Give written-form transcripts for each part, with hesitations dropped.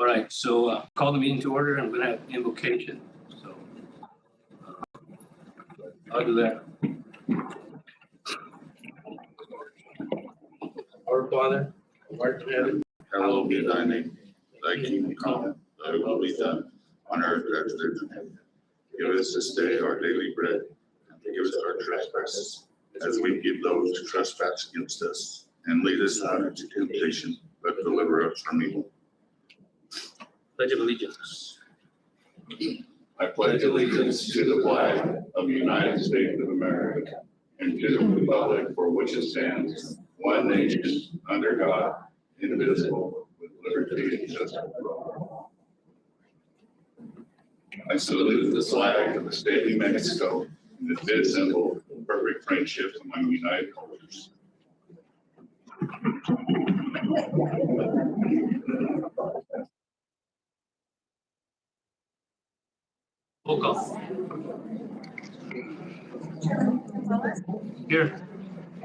All right, so call the meeting to order. I'm going to have invocation. So I'll do that. Our Father, who art in heaven, hallowed be thy name. Thy kingdom come, thy will be done, on earth as it is in heaven. Give us this day our daily bread, and forgive us our trespasses, as we give those who trespass against us. And lead us not into temptation, but deliver us from evil. Pledge of Allegiance. I pledge allegiance to the flag of the United States of America, and to the republic for which it stands, one nation, under God, indivisible, with liberty and justice for all. I salute the flag of the state of New Mexico, and the fifth symbol of perfect friendship among united cultures. Roll call. Here.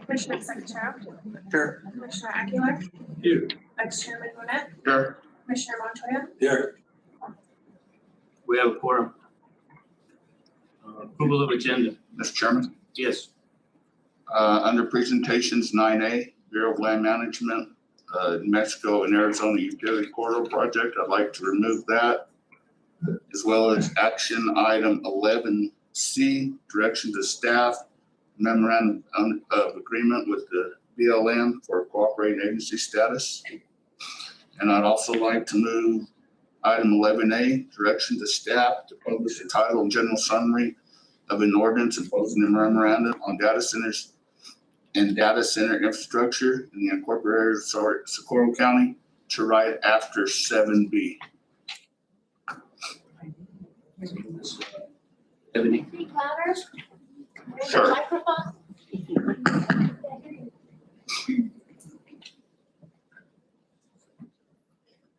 Commissioner Secretary. Here. Commissioner Aguilar. Here. Vice Chairman Monette. Here. Commissioner Montoya. Here. We have a quorum. Approval of agenda. Mr. Chairman, Yes. under presentations 9A, Bureau of Land Management, New Mexico and Arizona Utility Corridor Project, I'd like to remove that. As well as action item 11C, direction to staff, memorandum of agreement with the BLM for cooperating agency status. And I'd also like to move item 11A, direction to staff to publish the title and general summary of an ordinance imposing a memorandum on data centers and data center infrastructure in the incorporated area of Socorro County to right after 7B. Ebony. Speak louder. Sure. Microphone.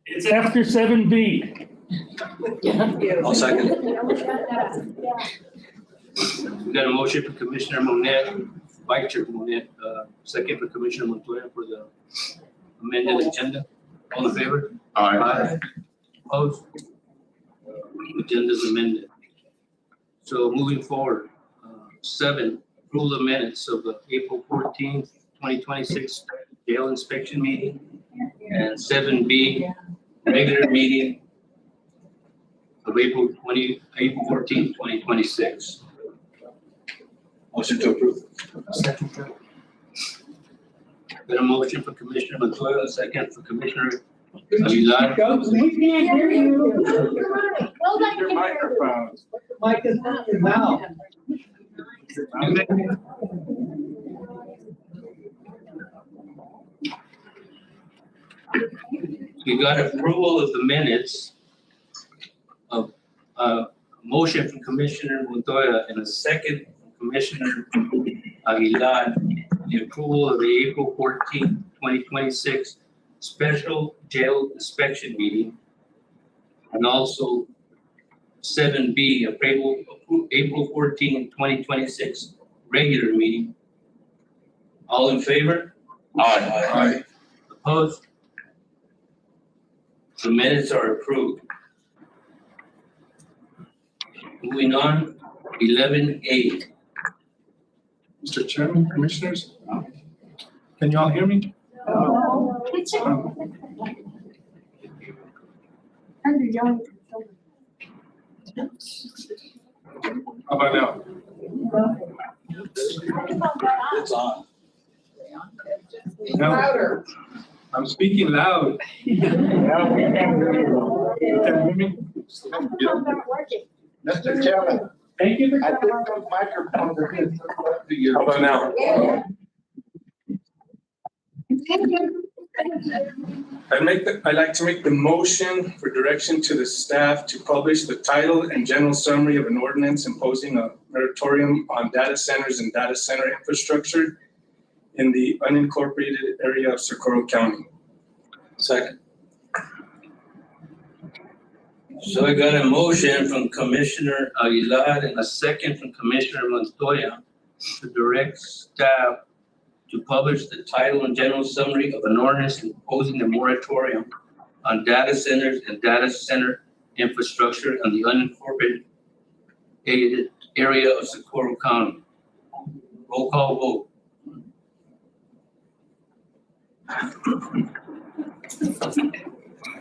It's after 7B. I'll second. We got a motion for Commissioner Monette, Vice Chair Monette, second for Commissioner Montoya for the amended agenda. All in favor? Aye. Opposed? Agenda's amended. So moving forward, 7, approval of minutes of the April 14th, 2026 jail inspection meeting, and 7B, regular meeting of April 14th, 2026. Motion to approve. Second. Got a motion for Commissioner Montoya, a second for Commissioner Aguilar. We can't hear you. Well done, Your Commissioner. microphone. Mic is not your mouth. We got approval of the minutes of motion from Commissioner Montoya and a second from Commissioner Aguilar. The approval of the April 14th, 2026 special jail inspection meeting, and also 7B, April 14th, 2026 regular meeting. All in favor? Aye. Opposed? The minutes are approved. Moving on, 11A. Mr. Chairman, Commissioners, can you all hear me? How about now? It's on. Louder. I'm speaking loud. Yeah, we can hear you. You can hear me? Mr. Chairman, Thank you for I coming. think those microphones are being hooked to you. How about now? I'd like to make the motion for direction to the staff to publish the title and general summary of an ordinance imposing a moratorium on data centers and data center infrastructure in the unincorporated area of Socorro County. Second. So I got a motion from Commissioner Aguilar and a second from Commissioner Montoya to direct staff to publish the title and general summary of an ordinance imposing a moratorium on data centers and data center infrastructure in the unincorporated area of Socorro County. Roll call vote.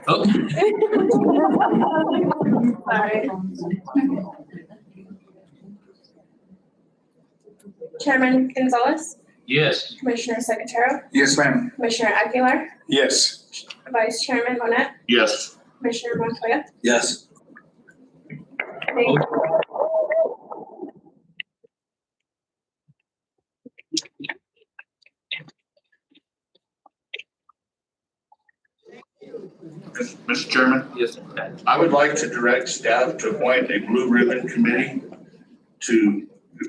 Oh, Sorry. Chairman Gonzalez, yes. Commissioner Secretarial, Yes, ma'am. Commissioner Aguilar, Yes. Vice Chairman Monette, Yes. Commissioner Montoya. Yes. Thank you. Mr. Chairman, Yes. I would like to direct staff to appoint a blue ribbon committee to,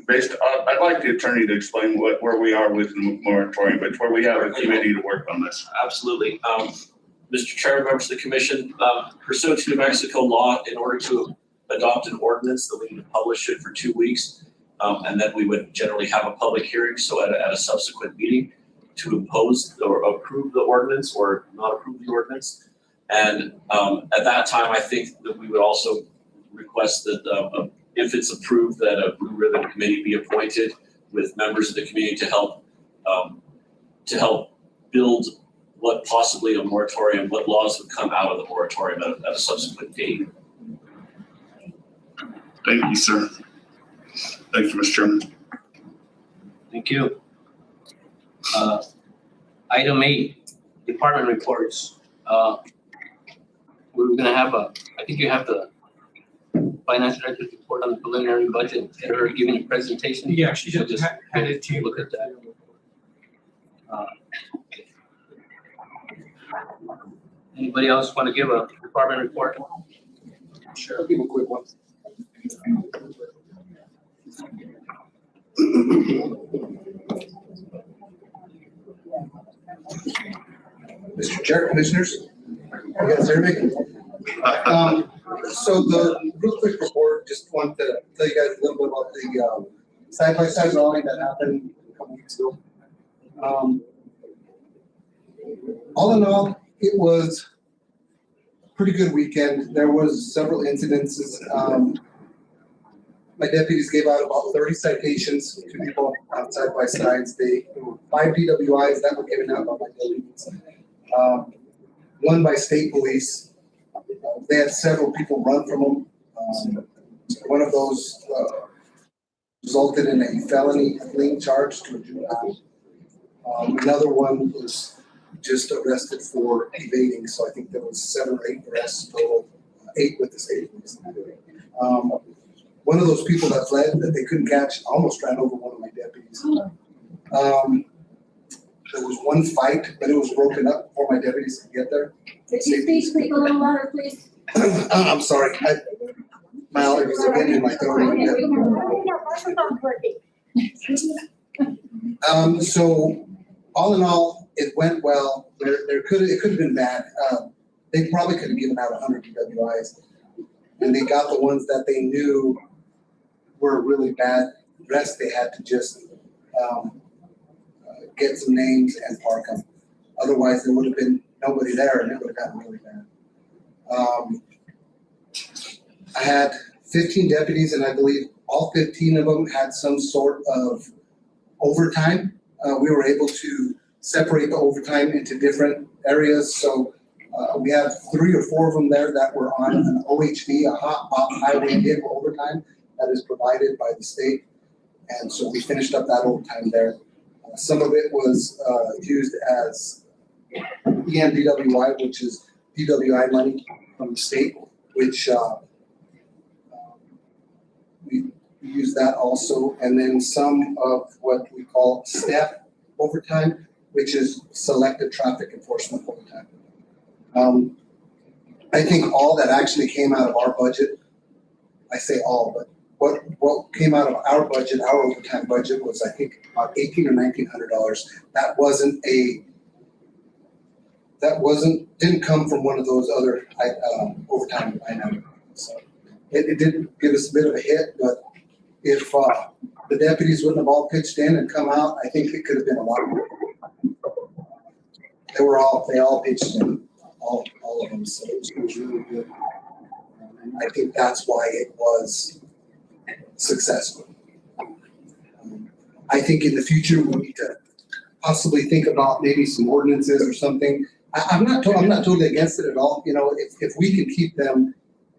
I'd like the attorney to explain where we are with the moratorium, but where we have a committee to work on this. Absolutely. Mr. Chair, members of the commission, pursuant to New Mexico law, in order to adopt an ordinance, that we need to publish it for 2 weeks. And then we would generally have a public hearing, so at a subsequent meeting to impose or approve the ordinance or not approve the ordinance. And at that time, I think that we would also request that if it's approved, that a blue ribbon committee be appointed with members of the community to help build what possibly a moratorium, what laws would come out of the moratorium at a subsequent date. Thank you, sir. Thank you, Mr. Chairman. Thank you. Item 8, department reports. We're gonna have I think you have the finance director's report on the preliminary budget. They're giving a presentation. Yeah, she So just had it to you. look at that. Anybody else want to give a department report? Sure, I'll give a quick one. Mr. Chair, Commissioners, you guys hear me? So the real quick report, just want to tell you guys a little bit about the side-by-side rally that happened a couple weeks ago. All in all, it was a pretty good weekend. There was several incidences. My deputies gave out about 30 citations to people on side-by-sides. There were 5 DWIs that were given out by my deputies. One by state police. They had several people run from them. One of those resulted in a felony fleeing charge to a juvenile. Another one was just arrested for evading, so I think there was 7 or 8 arrests total, 8 with the state police. One of those people that fled that they couldn't catch almost ran over one of my deputies. There was one fight, but it was broken up before my deputies could get there. Could you speak a little louder, please? I'm sorry, my allergies are getting in my throat. So all in all, it went well. It could have been bad. They probably could have given out 100 DWIs, and they got the ones that they knew were really bad. The rest they had to just get some names and park them. Otherwise, there would have been nobody there, and it would have gotten really bad. I had 15 deputies, and I believe all 15 of them had some sort of overtime. We were able to separate the overtime into different areas. So we have 3 or 4 of them there that were on an OHV, a hot highway vehicle overtime that is provided by the state. And so we finished up that overtime there. Some of it was used as EMDWI, which is DWI money from the state, which we use that also. And then some of what we call staff overtime, which is selected traffic enforcement overtime. I think all that actually came out of our budget, I say all, but what came out of our budget, our overtime budget, was I think about $1,800 or $1,900. Didn't come from one of those other overtime items. So it did give us a bit of a hit, but if the deputies wouldn't have all pitched in and come out, I think it could have been a lot more. They all pitched in, all of them, so it was really good. And I think that's why it was successful. I think in the future, we need to possibly think about maybe some ordinances or something. I'm not totally against it at all, you know, if we can keep them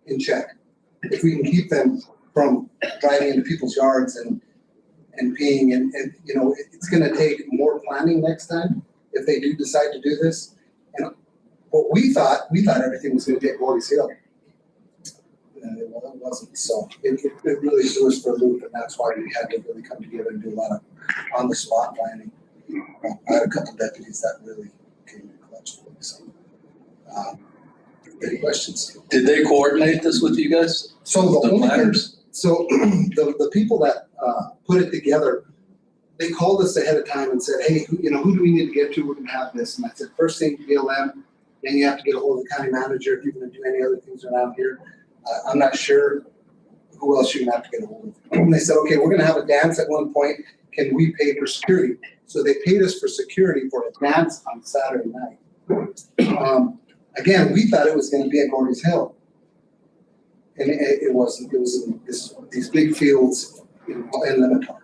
in check. If we can keep them from driving into people's yards and peeing and, you know, it's gonna take more planning next time if they do decide to do this. And what we thought everything was gonna get Gordy's Hill. Well, it wasn't, so it really threw us for a loop, and that's why we had to really come together and do a lot of on-the-spot planning. I had a couple deputies that really came in clutch for me, so. Any questions? Did they coordinate this with you guys? So the The only thing, planners? so the people that put it together, they called us ahead of time and said, hey, who do we need to get to? We're gonna have this. And I said, first thing, BLM, then you have to get a hold of the county manager if you're gonna do any other things around here. I'm not sure who else you're gonna have to get a hold of. And they said, okay, we're gonna have a dance at one point. Can we pay for security? So they paid us for security for a dance on Saturday night. Again, we thought it was gonna be at Gordy's Hill. And it wasn't. It was in these big fields in Limitar.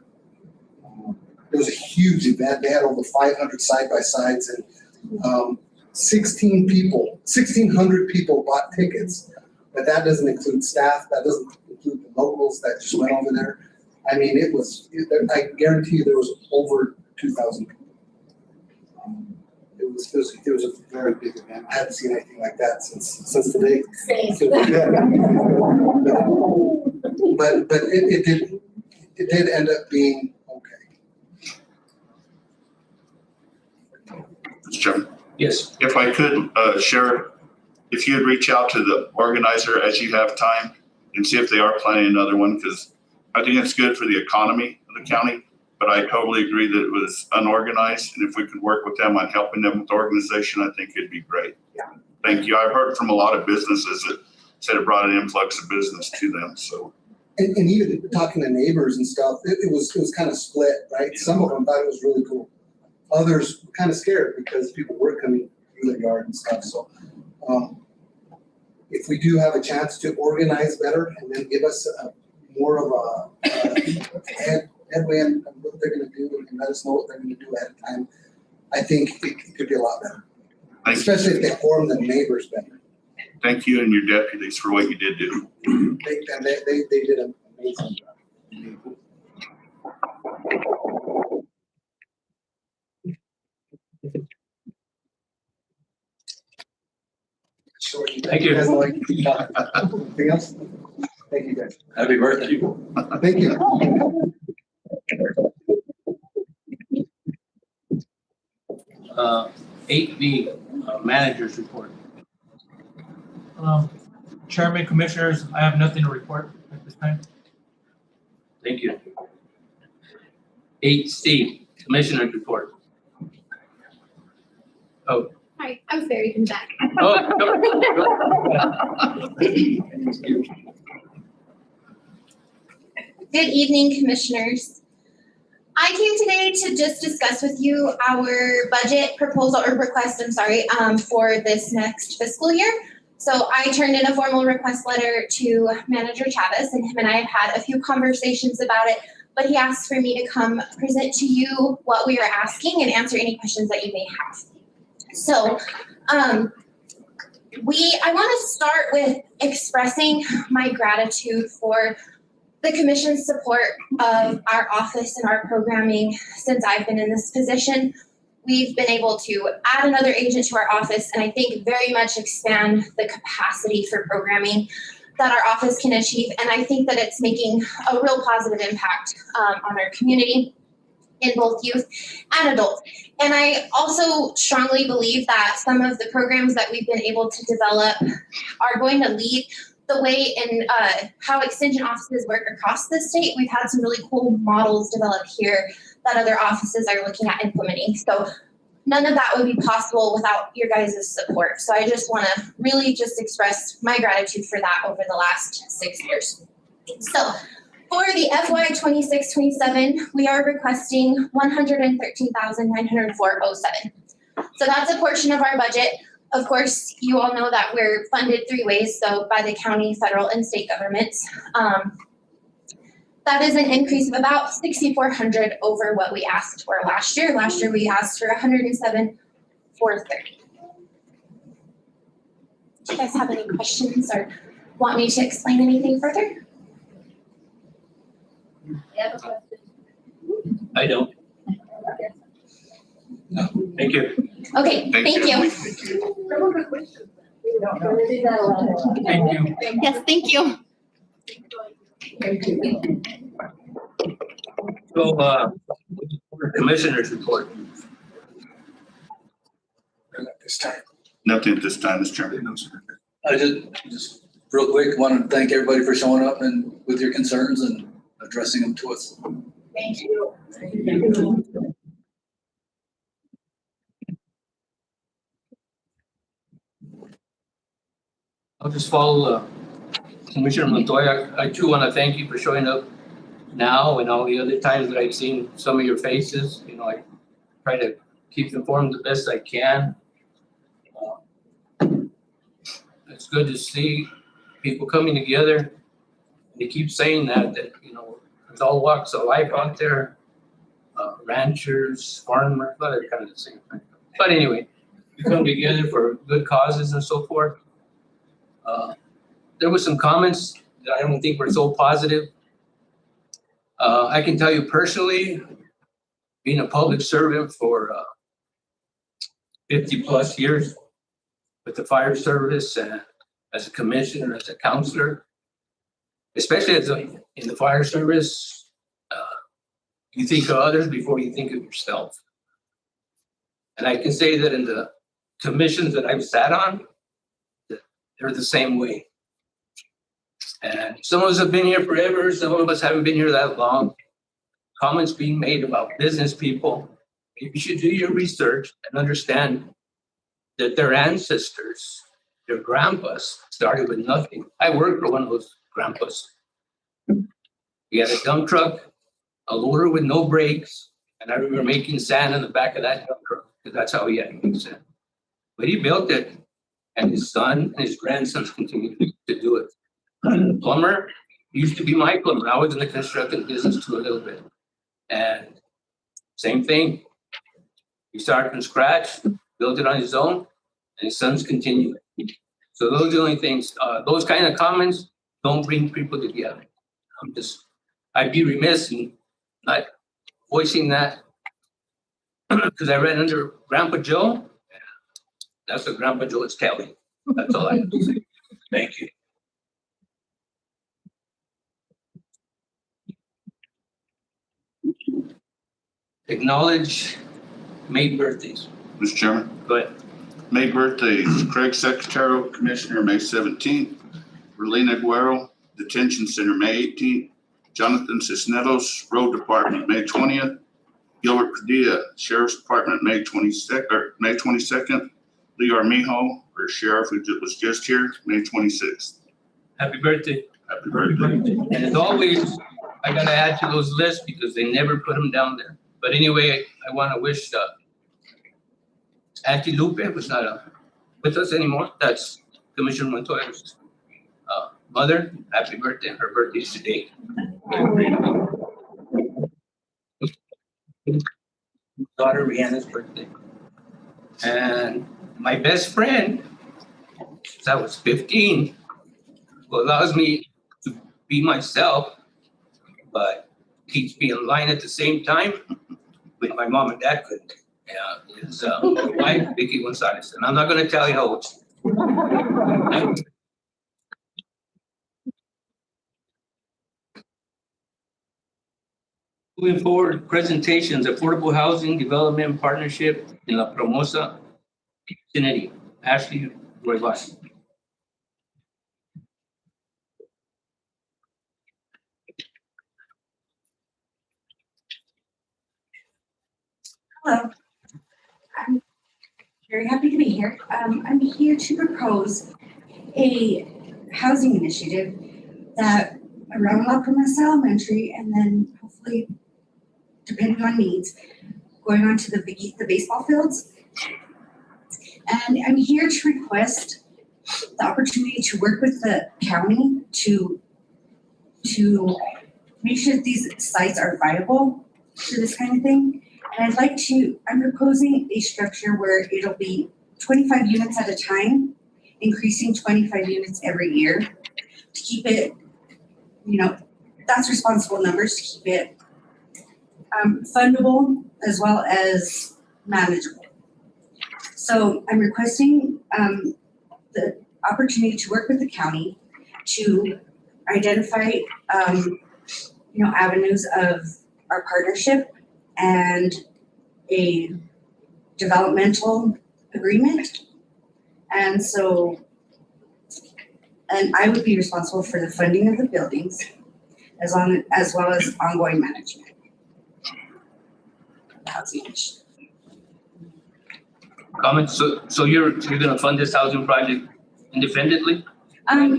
It was a huge event. They had over 500 side-by-sides and 1,600 people bought tickets. But that doesn't include staff. That doesn't include the locals that just went over there. I mean, I guarantee you there was over 2,000 people. It was a very big event. I haven't seen anything like that since the day. But it did end up being okay. Mr. Chairman, Yes. if I could, Sheriff, if you'd reach out to the organizer as you have time and see if they are planning another one, because I think it's good for the economy of the county, but I totally agree that it was unorganized, and if we could work with them on helping them with organization, I think it'd be great. Yeah. Thank you. I've heard from a lot of businesses that said it brought an influx of business to them, so. And even talking to neighbors and stuff, it was kind of split, right? Some of them thought it was really cool. Others were kind of scared because people were coming through their yard and stuff, so. If we do have a chance to organize better and then give us more of a headway in what they're gonna do and let us know what they're gonna do ahead of time, I think it could be a lot better. Thank you. Especially if they form the neighbors better. Thank you and your deputies for what you did do. They did an amazing job. Thank you. guys like anything else? Thank you guys. Happy birthday. Thank you. 8B, managers report. Chairman, Commissioners, I have nothing to report at this time. Thank you. 8C, commissioners report. Oh. Hi, I'm Fairy from back. Oh, Good evening, Commissioners. I came today to just discuss with you our budget proposal or request, for this next fiscal year. So I turned in a formal request letter to Manager Chavez, and him and I have had a few conversations about it, but he asked for me to come present to you what we are asking and answer any questions that you may have. So I want to start with expressing my gratitude for the Commission's support of our office and our programming since I've been in this position. We've been able to add another agent to our office and I think very much expand the capacity for programming that our office can achieve. And I think that it's making a real positive impact on our community in both youth and adults. And I also strongly believe that some of the programs that we've been able to develop are going to lead the way in how extension offices work across the state. We've had some really cool models developed here that other offices are looking at implementing. So none of that would be possible without your guys' support. So I just want to really just express my gratitude for that over the last 6 years. So for the FY 26-27, we are requesting $113,904.07. So that's a portion of our budget of course, you all know that we're funded 3 ways, so by the county, federal, and state governments. That is an increase of about $6,400 over what we asked for last year. Last year, we asked for $107,430. Do you guys have any questions or want me to explain anything further? I don't. No, thank you. Okay, thank you. Thank you. Yes, thank you. So, commissioners report. This time. Nothing at this time, Mr. Chairman. I just real quick, wanted to thank everybody for showing up and with your concerns and addressing them to us. Thank you. I'll just follow Commissioner Montoya. I too want to thank you for showing up now and all the other times that I've seen some of your faces. You know, I try to keep informed the best I can. It's good to see people coming together. They keep saying that you know, there's all walks of life out there, ranchers, farmers, but they're kind of the same thing. But anyway, we come together for good causes and so forth. There were some comments that I don't think were so positive. I can tell you personally, being a public servant for 50 plus years with the fire service and as a commissioner, as a counselor, especially in the fire service, you think of others before you think of yourself. And I can say that in the commissions that I've sat on, they're the same way. And some of us have been here forever, some of us haven't been here that long. Comments being made about business people. You should do your research and understand that their ancestors, their grandpas, started with nothing. I worked for one of those grandpas. He had a dump truck, a loader with no brakes, and I remember making sand in the back of that dump truck, because that's how he had to make sand. But he built it, and his son and his grandsons continue to do it. The plumber used to be my plumber. I was in the construction business too a little bit. And same thing. He started from scratch, built it on his own, and his sons continue. So those are the only things, those kind of comments don't bring people together. I'd be remiss in not voicing that because I read under Grandpa Joe. That's what Grandpa Joe is telling. That's all I have to say. Thank you. Acknowledge May birthdays. Mr. Chairman. Go ahead. May birthdays, Craig Secretarial Commissioner, May 17th. Relina Guerrero, Detention Center, May 18th. Jonathan Cisneros, Road Department, May 20th. Gilbert Padilla, Sheriff's Department, May 22nd. Lee Armijo, our sheriff who was just here, May 26th. Happy birthday. Happy birthday. And as always, I gotta add to those lists because they never put them down there. But anyway, I want to wish Auntie Lupe, who's not with us anymore. That's Commissioner Montoya's mother. Happy birthday. Her birthday is today. Daughter Rihanna's birthday. And my best friend, since I was 15, who allows me to be myself, but keeps me in line at the same time, when my mom and dad couldn't. Is my wife, Vicky Gonzalez. And I'm not going to tell you how old. Moving forward, presentations, Affordable Housing Development Partnership in La Promosa vicinity. Ashley Roybas. Hello. I'm very happy to be here. I'm here to propose a housing initiative that around La Promesa Elementary and then hopefully, depending on needs, going on to the baseball fields. And I'm here to request the opportunity to work with the county to make sure that these sites are viable for this kind of thing. And I'm proposing a structure where it'll be 25 units at a time, increasing 25 units every year to keep it, that's responsible numbers to keep it fundable as well as manageable. So I'm requesting the opportunity to work with the county to identify, avenues of our partnership and a developmental agreement. And I would be responsible for the funding of the buildings as well as ongoing management. Housing issue. Comments? So you're gonna fund this housing project independently?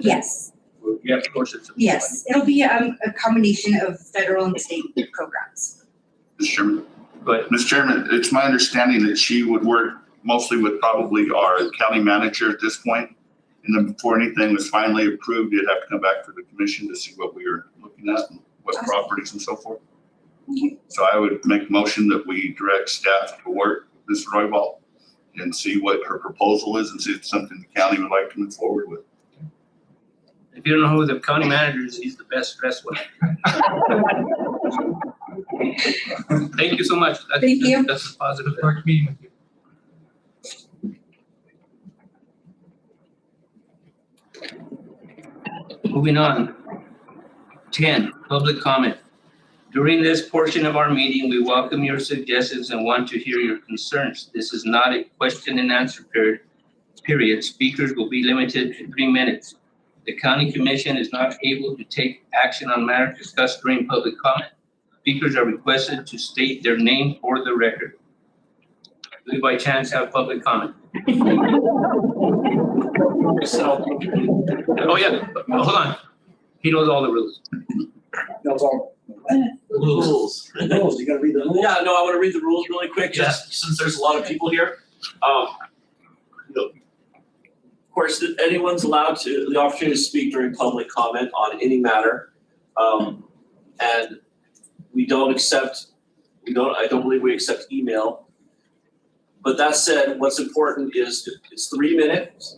Yes, Yeah, of course it's. yes. It'll be a combination of federal and state programs. Mr. Chairman. Go ahead. Mr. Chairman, it's my understanding that she would work mostly with probably our county manager at this point. And then before anything was finally approved, you'd have to come back to the commission to see what we were looking at and what properties and so forth. Okay. So I would make a motion that we direct staff to work with Ms. Roybal and see what her proposal is and see if it's something the county would like to move forward with. If you don't know who the county manager is, he's the best dressed one. Thank you so much. Thank you. That's a positive. Look forward to meeting with you. Moving on. 10, public comment. During this portion of our meeting, we welcome your suggestions and want to hear your concerns. This is not a question and answer period. Speakers will be limited to 3 minutes. The county commission is not able to take action on matters discussed during public comment. Speakers are requested to state their name for the record. Do we by chance have public comment? Oh yeah, hold on. He knows all the rules. That's all. Rules. Rules, you gotta read the rules. Yeah, no, I want to read the rules really quick, just since there's a lot of people here. Of course, anyone's allowed the opportunity to speak during public comment on any matter. And I don't believe we accept email. But that said, what's important is it's 3 minutes.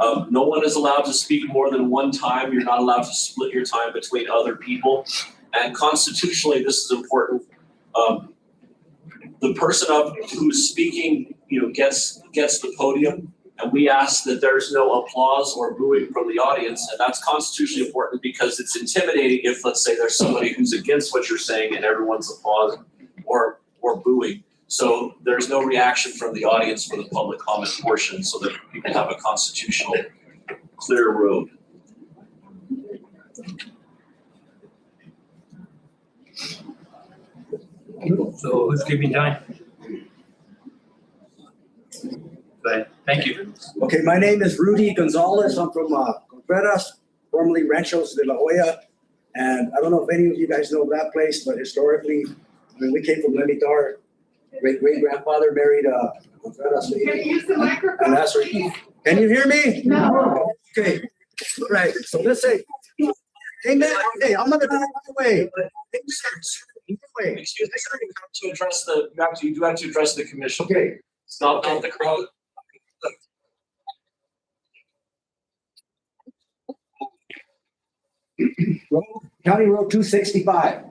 No one is allowed to speak more than one time. You're not allowed to split your time between other people. And constitutionally, this is important. The person up who's speaking, gets the podium, and we ask that there's no applause or booing from the audience, and that's constitutionally important because it's intimidating if, let's say, there's somebody who's against what you're saying and everyone's applauding or booing. So there's no reaction from the audience for the public comment portion, so that people have a constitutional clear road. So who's keeping time? Go ahead. Thank you. Okay, my name is Rudy Gonzalez. I'm from Contreras, formerly Ranchos de la Joya. And I don't know if any of you guys know that place, but historically, we came from Lemitar. Great-grandfather married Contreras lady. Can you use the microphone? And that's right. Can you hear me? No. Okay, all right. So let's say, hey man, hey, I'm gonna do it my way. Excuse me, sir, you do have to address the commission. Okay. It's not the crowd. County Road 265.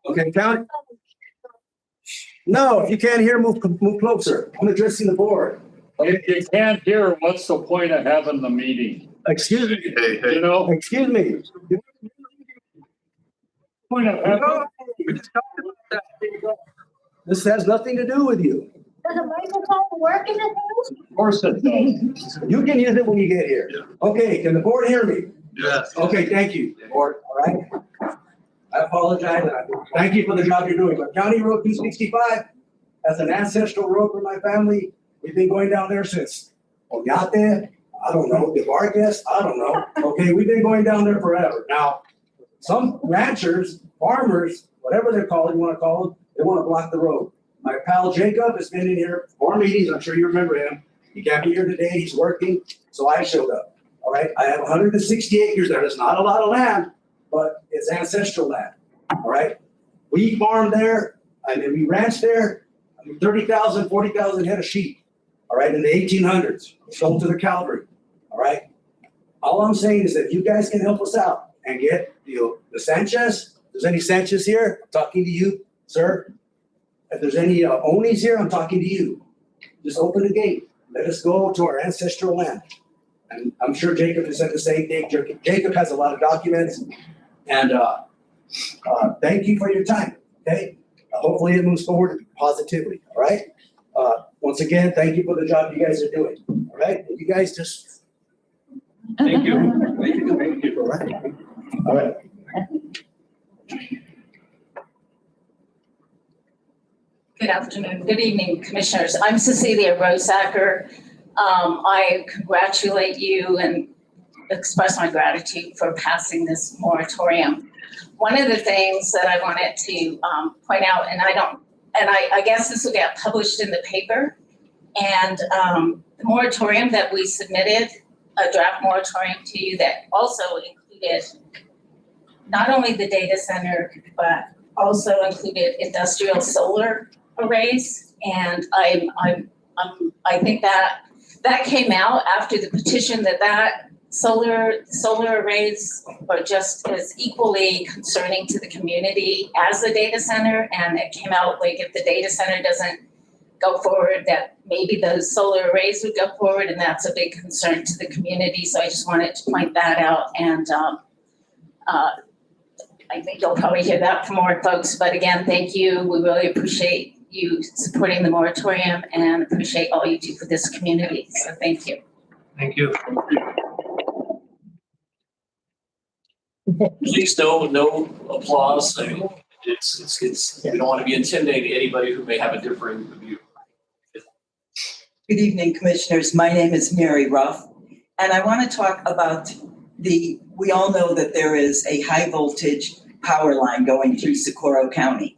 Okay, county. No, if you can't hear, move closer. I'm addressing the board. If you can't hear, what's the point of having the meeting? Excuse me. Hey, You know? Excuse me. Point of having. No, we just talked about that. This has nothing to do with you. Does the microphone work in the house? Of course it does. You can use it when you get here. Okay, can the board hear me? Yes. Okay, thank you, board, all right? I apologize, and I thank you for the job you're doing, but County Road 265, that's an ancestral road for my family. We've been going down there since Oñate, I don't know, De Vargas, I don't know. Okay, we've been going down there forever. Now, some ranchers, farmers, whatever they're called, you wanna call them, they wanna block the road. My pal Jacob has been in here 4 meetings, I'm sure you remember him. He can't be here today, he's working, so I showed up. All right, I have 160 acres there. It's not a lot of land, but it's ancestral land. All right, we farm there, and then we ranch there. 30,000, 40,000 head of sheep. All right, in the 1800s, sold to the cavalry. All right. All I'm saying is that you guys can help us out and get the Sanchez. If there's any Sanchez here, I'm talking to you, sir. If there's any Onis here, I'm talking to you. Just open the gate. Let us go to our ancestral land. And I'm sure Jacob has said the same thing. Jacob has a lot of documents. And thank you for your time. Okay. Hopefully it moves forward positively. All right. Once again, thank you for the job you guys are doing. All right. You guys just. Thank you. Thank you. Thank you. All right. All right. Good afternoon, good evening, Commissioners. I'm Cecilia Rosacker. I congratulate you and express my gratitude for passing this moratorium. One of the things that I wanted to point out, and I guess this will get published in the paper, and the moratorium that we submitted, a draft moratorium to you that also included not only the data center, but also included industrial solar arrays. And I think that came out after the petition that solar arrays are just as equally concerning to the community as the data center. And it came out like if the data center doesn't go forward, that maybe those solar arrays would go forward, and that's a big concern to the community. So I just wanted to point that out. And I think you'll probably hear that from more folks. But again, thank you. We really appreciate you supporting the moratorium and appreciate all you do for this community. So thank you. Thank you. Please no applause. I mean, it's we don't want to be intimidating anybody who may have a differing view. Good evening, Commissioners. My name is Mary Ruff, and I want to talk about we all know that there is a high voltage power line going through Socorro County.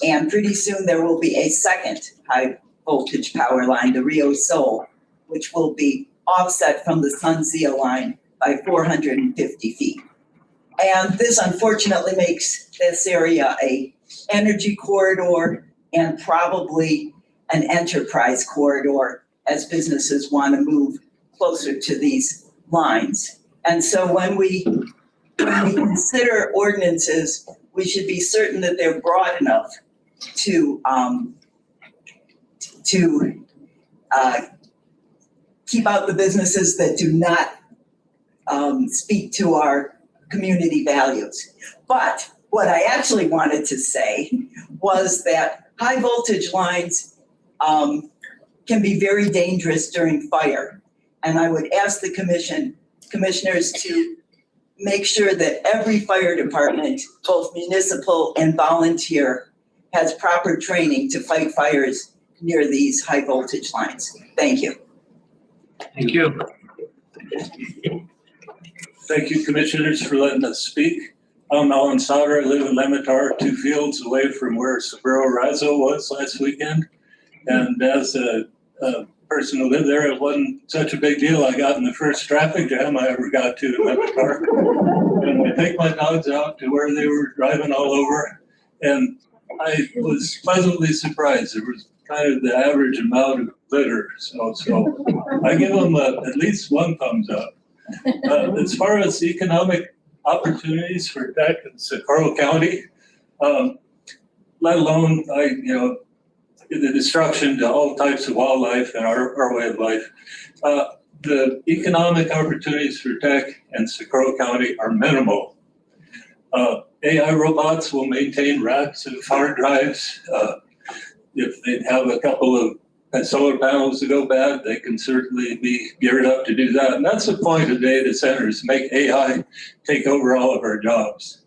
And pretty soon there will be a second high voltage power line, the Rio Sol, which will be offset from the Sunzia line by 450 feet. And this unfortunately makes this area a energy corridor and probably an enterprise corridor as businesses want to move closer to these lines. And so when we consider ordinances, we should be certain that they're broad enough to keep out the businesses that do not speak to our community values. But what I actually wanted to say was that high voltage lines can be very dangerous during fire. And I would ask the commissioners to make sure that every fire department, both municipal and volunteer, has proper training to fight fires near these high voltage lines. Thank you. Thank you. Thank you, Commissioners, for letting us speak. I'm Alan Sauter. I live in Lemitar, 2 fields away from where Sombrero Razo was last weekend. And as a person who lived there, it wasn't such a big deal. I got in the first traffic jam I ever got to in Lemitar. And I take my dogs out to where they were driving all over. And I was pleasantly surprised. There was kind of the average amount of litter. So I give them at least 1 thumbs up. As far as economic opportunities for tech in Socorro County, let alone the destruction to all types of wildlife and our way of life, the economic opportunities for tech in Socorro County are minimal. AI robots will maintain racks of hard drives. If they have a couple of solar panels to go bad, they can certainly be geared up to do that. And that's the point of data centers, make AI take over all of our jobs.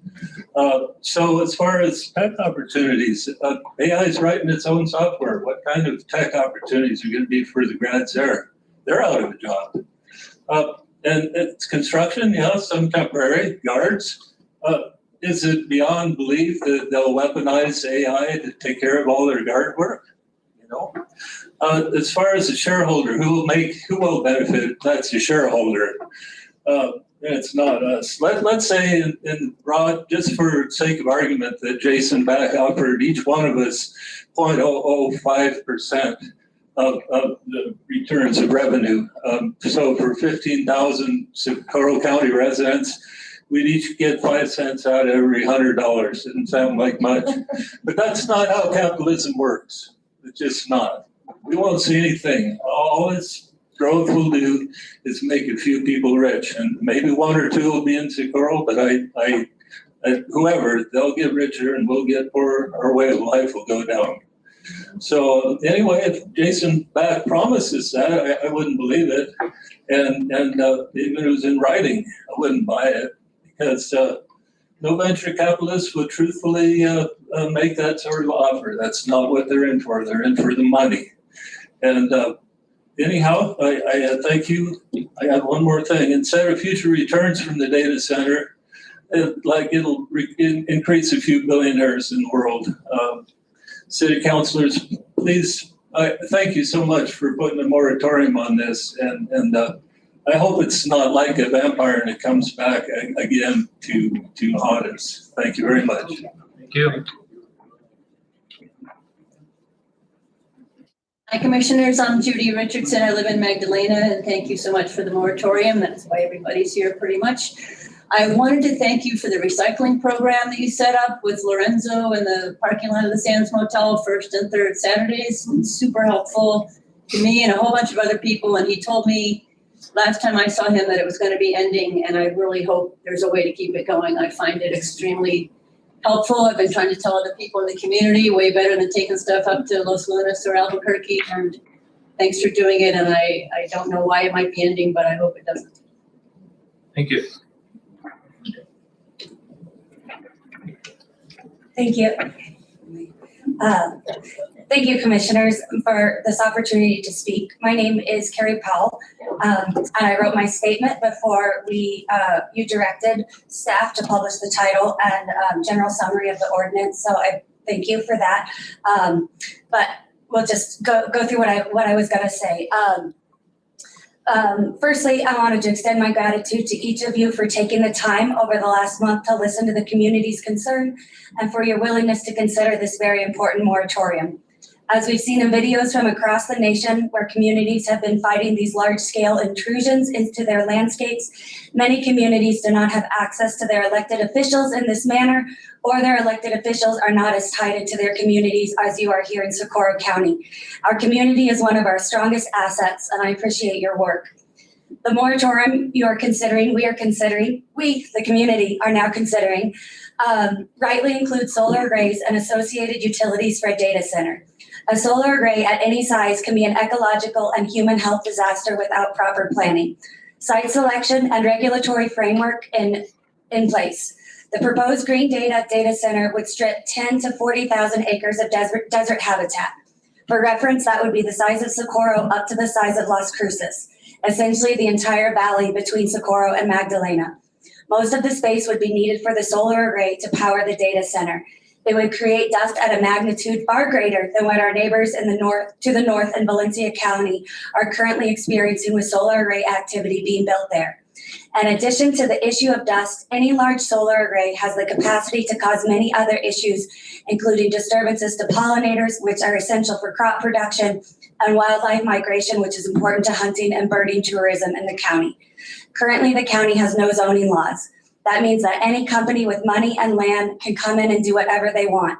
So as far as tech opportunities, AI is writing its own software. What kind of tech opportunities are going to be for the grads there? They're out of a job. And it's construction, some temporary guards. Is it beyond belief that they'll weaponize AI to take care of all their guard work? As far as the shareholder, who will benefit, that's the shareholder. It's not us. Let's say in broad, just for sake of argument, that Jason back offered each one of us 0.005% of the returns of revenue. So for 15,000 Socorro County residents, we'd each get 5 cents out of every $100. Didn't sound like much, but that's not how capitalism works. It's just not. We won't see anything. All its growth will do is make a few people rich, and maybe one or two will be in Socorro, but whoever, they'll get richer and we'll get poorer. Our way of life will go down. So anyway, if Jason back promises that, I wouldn't believe it. And even if it was in writing, I wouldn't buy it, because no venture capitalist would truthfully make that sort of offer. That's not what they're in for. They're in for the money. And anyhow, I thank you. I have one more thing. Instead of future returns from the data center, it'll increase a few billionaires in the world. City councilors, please, thank you so much for putting a moratorium on this. And I hope it's not like a vampire and it comes back again to haunt us. Thank you very much. Thank you. Hi, Commissioners. I'm Judy Richardson. I live in Magdalena, and thank you so much for the moratorium. That's why everybody's here pretty much. I wanted to thank you for the recycling program that you set up with Lorenzo in the parking lot of the Sands Motel, first and third Saturdays. It's super helpful to me and a whole bunch of other people. And he told me last time I saw him that it was going to be ending, and I really hope there's a way to keep it going. I find it extremely helpful. I've been trying to tell other people in the community, way better than taking stuff up to Los Lunas or Albuquerque. And thanks for doing it. And I don't know why it might be ending, but I hope it doesn't. Thank you. Thank you. Thank you, Commissioners, for this opportunity to speak. My name is Carrie Powell, and I wrote my statement before you directed staff to publish the title and general summary of the ordinance. So I thank you for that. But we'll just go through what I was going to say. Firstly, I wanted to extend my gratitude to each of you for taking the time over the last month to listen to the community's concern and for your willingness to consider this very important moratorium. As we've seen in videos from across the nation where communities have been fighting these large-scale intrusions into their landscapes, many communities do not have access to their elected officials in this manner, or their elected officials are not as tied into their communities as you are here in Socorro County. Our community is one of our strongest assets, and I appreciate your work. The moratorium we, the community, are now considering, rightly includes solar arrays and associated utilities for a data center. A solar array at any size can be an ecological and human health disaster without proper planning, site selection, and regulatory framework in place. The proposed green data center would strip 10 to 40,000 acres of desert habitat. For reference, that would be the size of Socorro up to the size of Las Cruces, essentially the entire valley between Socorro and Magdalena. Most of the space would be needed for the solar array to power the data center. It would create dust at a magnitude far greater than what our neighbors to the north in Valencia County are currently experiencing with solar array activity being built there. In addition to the issue of dust, any large solar array has the capacity to cause many other issues, including disturbances to pollinators, which are essential for crop production, and wildlife migration, which is important to hunting and birding tourism in the county. Currently, the county has no zoning laws. That means that any company with money and land can come in and do whatever they want.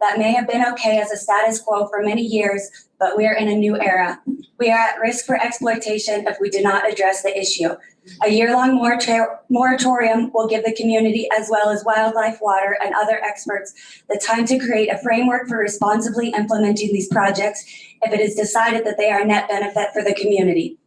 That may have been okay as a status quo for many years, but we are in a new era. We are at risk for exploitation if we do not address the issue. A year-long moratorium will give the community, as well as wildlife, water, and other experts, the time to create a framework for responsibly implementing these projects if it is decided that they are a net benefit for the community.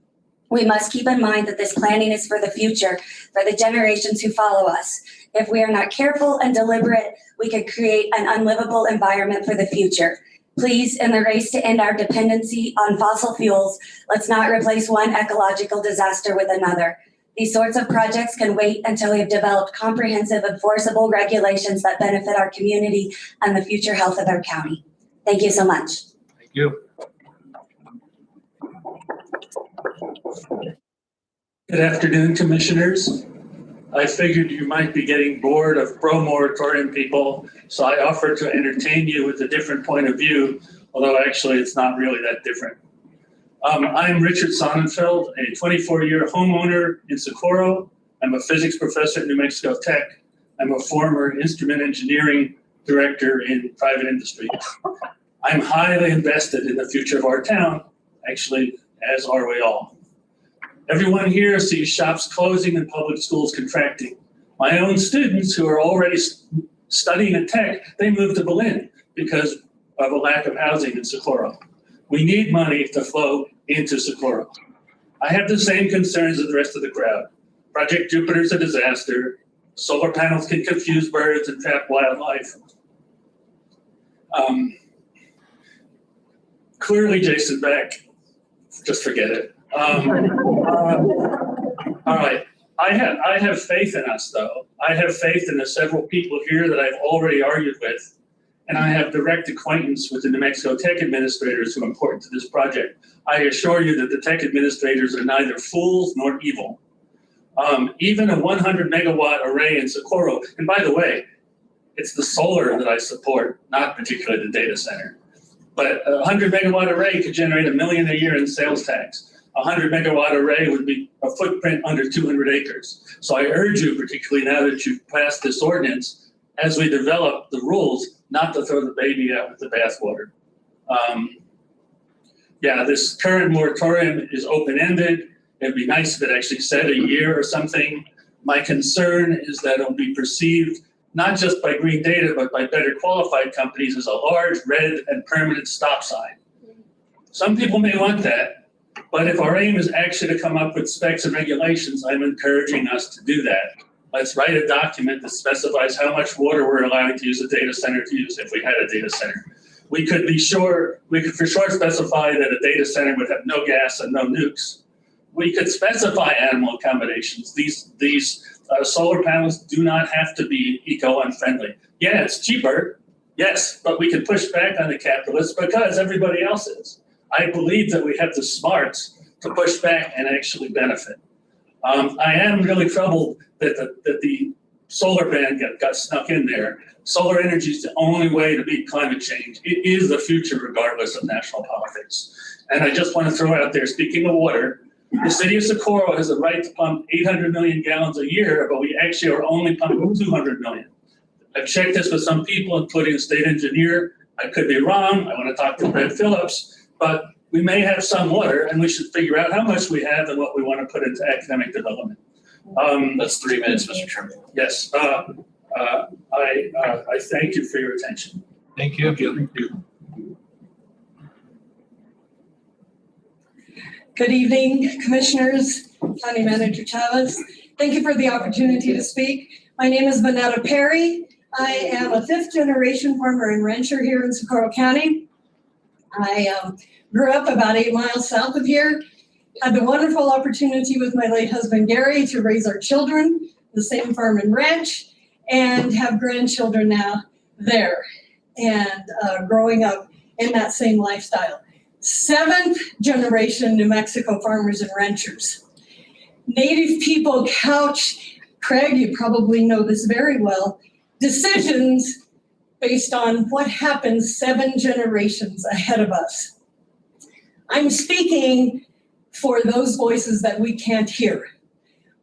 We must keep in mind that this planning is for the future, for the generations who follow us. If we are not careful and deliberate, we could create an unlivable environment for the future. Please, in the race to end our dependency on fossil fuels, let's not replace one ecological disaster with another. These sorts of projects can wait until we have developed comprehensive, enforceable regulations that benefit our community and the future health of our county. Thank you so much. Thank you. Good afternoon, commissioners. I figured you might be getting bored of pro-moratorium people, so I offered to entertain you with a different point of view, although actually it's not really that different. I'm Richard Sonnenfeld, a 24-year homeowner in Socorro. I'm a physics professor at New Mexico Tech. I'm a former instrument engineering director in private industry. I'm highly invested in the future of our town, actually, as are we all. Everyone here sees shops closing and public schools contracting. My own students who are already studying at Tech, they moved to Berlin because of a lack of housing in Socorro. We need money to flow into Socorro. I have the same concerns as the rest of the crowd. Project Jupiter is a disaster. Solar panels can confuse birds and trap wildlife. Clearly, Jason Beck, just forget it. All right, I have faith in us, though. I have faith in the several people here that I've already argued with, and I have direct acquaintance with the New Mexico Tech administrators who are important to this project. I assure you that the Tech administrators are neither fools nor evil. Even a 100 megawatt array in Socorro, and by the way, it's the solar that I support, not particularly the data center. But a 100 megawatt array could generate $1 million a year in sales tax. A 100 megawatt array would be a footprint under 200 acres. So I urge you, particularly now that you've passed this ordinance, as we develop the rules, not to throw the baby out with the bathwater. Yeah, this current moratorium is open-ended. It'd be nice if it actually said a year or something. My concern is that it'll be perceived not just by Green Data, but by better qualified companies as a large red and permanent stop sign. Some people may want that, but if our aim is actually to come up with specs and regulations, I'm encouraging us to do that. Let's write a document that specifies how much water we're allowing to use a data center to use if we had a data center. We could for sure specify that a data center would have no gas and no nukes. We could specify animal accommodations. These solar panels do not have to be eco-unfriendly. Yeah, it's cheaper, yes, but we can push back on the capitalists because everybody else is. I believe that we have the smarts to push back and actually benefit. I am really troubled that the solar ban got snuck in there. Solar energy is the only way to beat climate change. It is the future regardless of national politics. And I just want to throw out there, speaking of water, the city of Socorro has a right to pump 800 million gallons a year, but we actually are only pumping 200 million. I've checked this with some people, including the state engineer. I could be wrong. I want to talk to Brett Phillips, but we may have some water and we should figure out how much we have and what we want to put into academic development. That's 3 minutes, Mr. Chairman. Yes, I thank you for your attention. Thank you. Good evening, Commissioners, County Manager Chavez. Thank you for the opportunity to speak. My name is Vanetta Perry. I am a fifth-generation farmer and rancher here in Socorro County. I grew up about 8 miles south of here. Had the wonderful opportunity with my late husband Gary to raise our children, the same farm and ranch, and have grandchildren now there, and growing up in that same lifestyle. 7th generation New Mexico farmers and ranchers. Native people couch, Craig, you probably know this very well, decisions based on what happened 7 generations ahead of us. I'm speaking for those voices that we can't hear.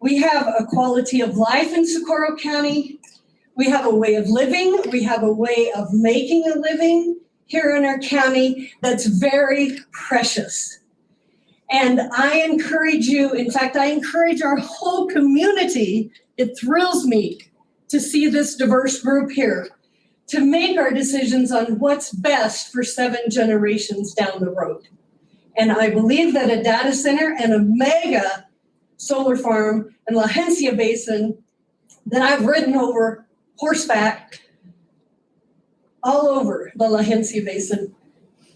We have a quality of life in Socorro County. We have a way of living. We have a way of making a living here in our county that's very precious. And I encourage you, in fact, I encourage our whole community, it thrills me to see this diverse group here, to make our decisions on what's best for 7 generations down the road. And I believe that a data center and a mega solar farm in La Agencia Basin that I've ridden over horseback all over the La Agencia Basin,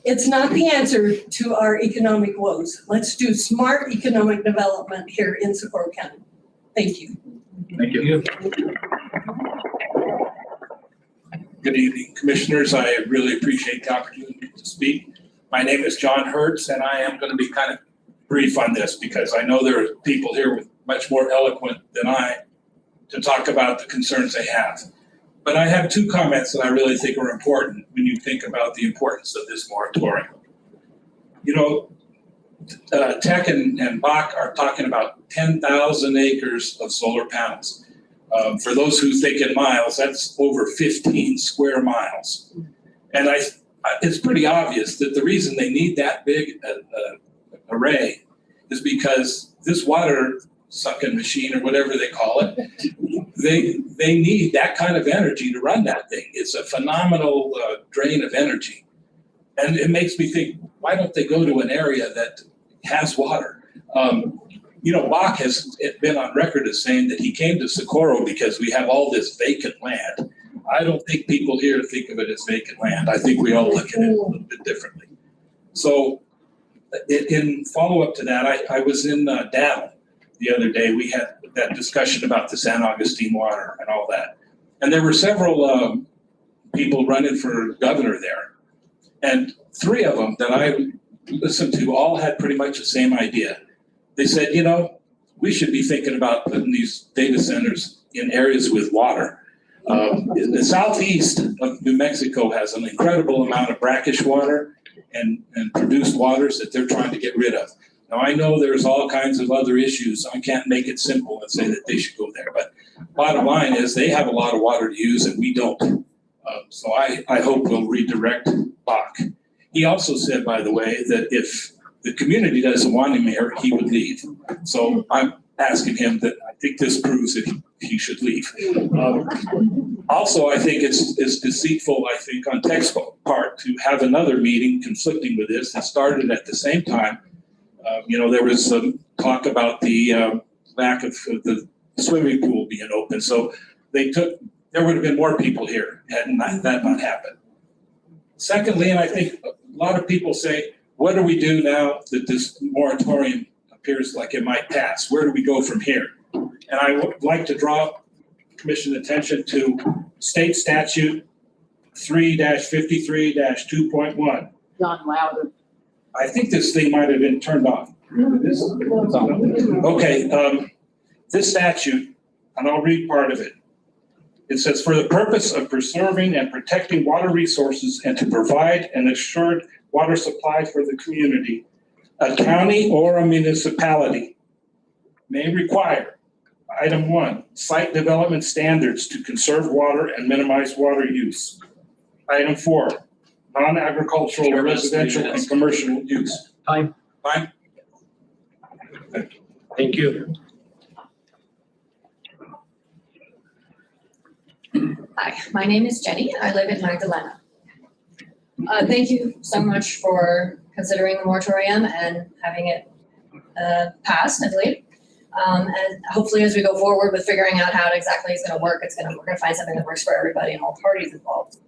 it's not the answer to our economic woes. Let's do smart economic development here in Socorro County. Thank you. Thank you. Good evening, Commissioners. I really appreciate the opportunity to speak. My name is John Hertz, and I am going to be kind of brief on this because I know there are people here with much more eloquent than I to talk about the concerns they have. But I have two comments that I really think are important when you think about the importance of this moratorium. You know, Tech and BOCC are talking about 10,000 acres of solar panels. For those who think in miles, that's over 15 square miles. And it's pretty obvious that the reason they need that big array is because this water sucking machine or whatever they call it, they need that kind of energy to run that thing. It's a phenomenal drain of energy. And it makes me think, why don't they go to an area that has water? You know, BOCC has been on record as saying that he came to Socorro because we have all this vacant land. I don't think people here think of it as vacant land. I think we all look at it a little bit differently. So in follow-up to that, I was in Down the other day. We had that discussion about the San Augustine water and all that. And there were several people running for governor there. And three of them that I listened to all had pretty much the same idea. They said, you know, we should be thinking about putting these data centers in areas with water. The southeast of New Mexico has an incredible amount of brackish water and produced waters that they're trying to get rid of. Now, I know there's all kinds of other issues. I can't make it simple and say that they should go there. But bottom line is they have a lot of water to use and we don't. So I hope we'll redirect BOCC. He also said, by the way, that if the community doesn't want him here, he would leave. So I'm asking him that I think this proves that he should leave. Also, I think it's deceitful, I think, on Tech's part to have another meeting conflicting with this. It started at the same time. You know, there was some talk about the lack of the swimming pool being open. So there would have been more people here had that not happened. Secondly, and I think a lot of people say, what do we do now that this moratorium appears like it might pass? Where do we go from here? And I would like to draw Commission attention to State Statute 3-53-2.1. John Louder. I think this thing might have been turned off. Okay, this statute, and I'll read part of it. It says, for the purpose of preserving and protecting water resources and to provide an assured water supply for the community, a county or a municipality may require, item 1, site development standards to conserve water and minimize water use. Item 4, non-agricultural, residential, and commercial use. Time. Thank you. Hi, my name is Jenny. I live in Magdalena. Thank you so much for considering the moratorium and having it passed, I believe. And hopefully as we go forward with figuring out how it exactly is going to work, we're going to find something that works for everybody and all parties involved.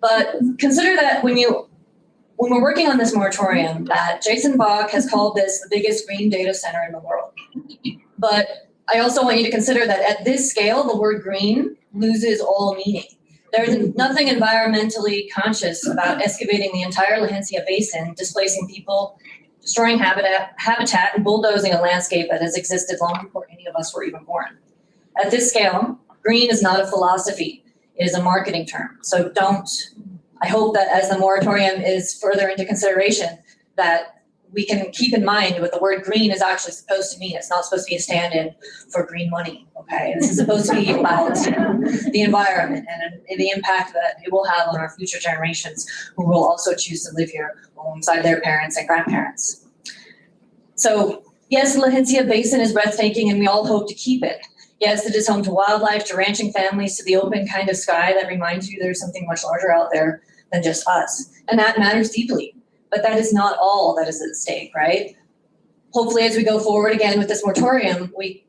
But consider that when we're working on this moratorium, that Jason BOCC has called this the biggest green data center in the world. But I also want you to consider that at this scale, the word green loses all meaning. There's nothing environmentally conscious about excavating the entire La Hencia Basin, displacing people, destroying habitat, and bulldozing a landscape that has existed long before any of us were even born. At this scale, green is not a philosophy. It is a marketing term. So I hope that as the moratorium is further into consideration, that we can keep in mind what the word green is actually supposed to mean. It's not supposed to be a stand-in for green money, okay? This is supposed to be about the environment and the impact that it will have on our future generations who will also choose to live here alongside their parents and grandparents. So yes, the La Hencia Basin is breathtaking and we all hope to keep it. Yes, it is home to wildlife, to ranching families, to the open kind of sky that reminds you there's something much larger out there than just us. And that matters deeply. But that is not all that is at stake, right? Hopefully, as we go forward again with this moratorium, we,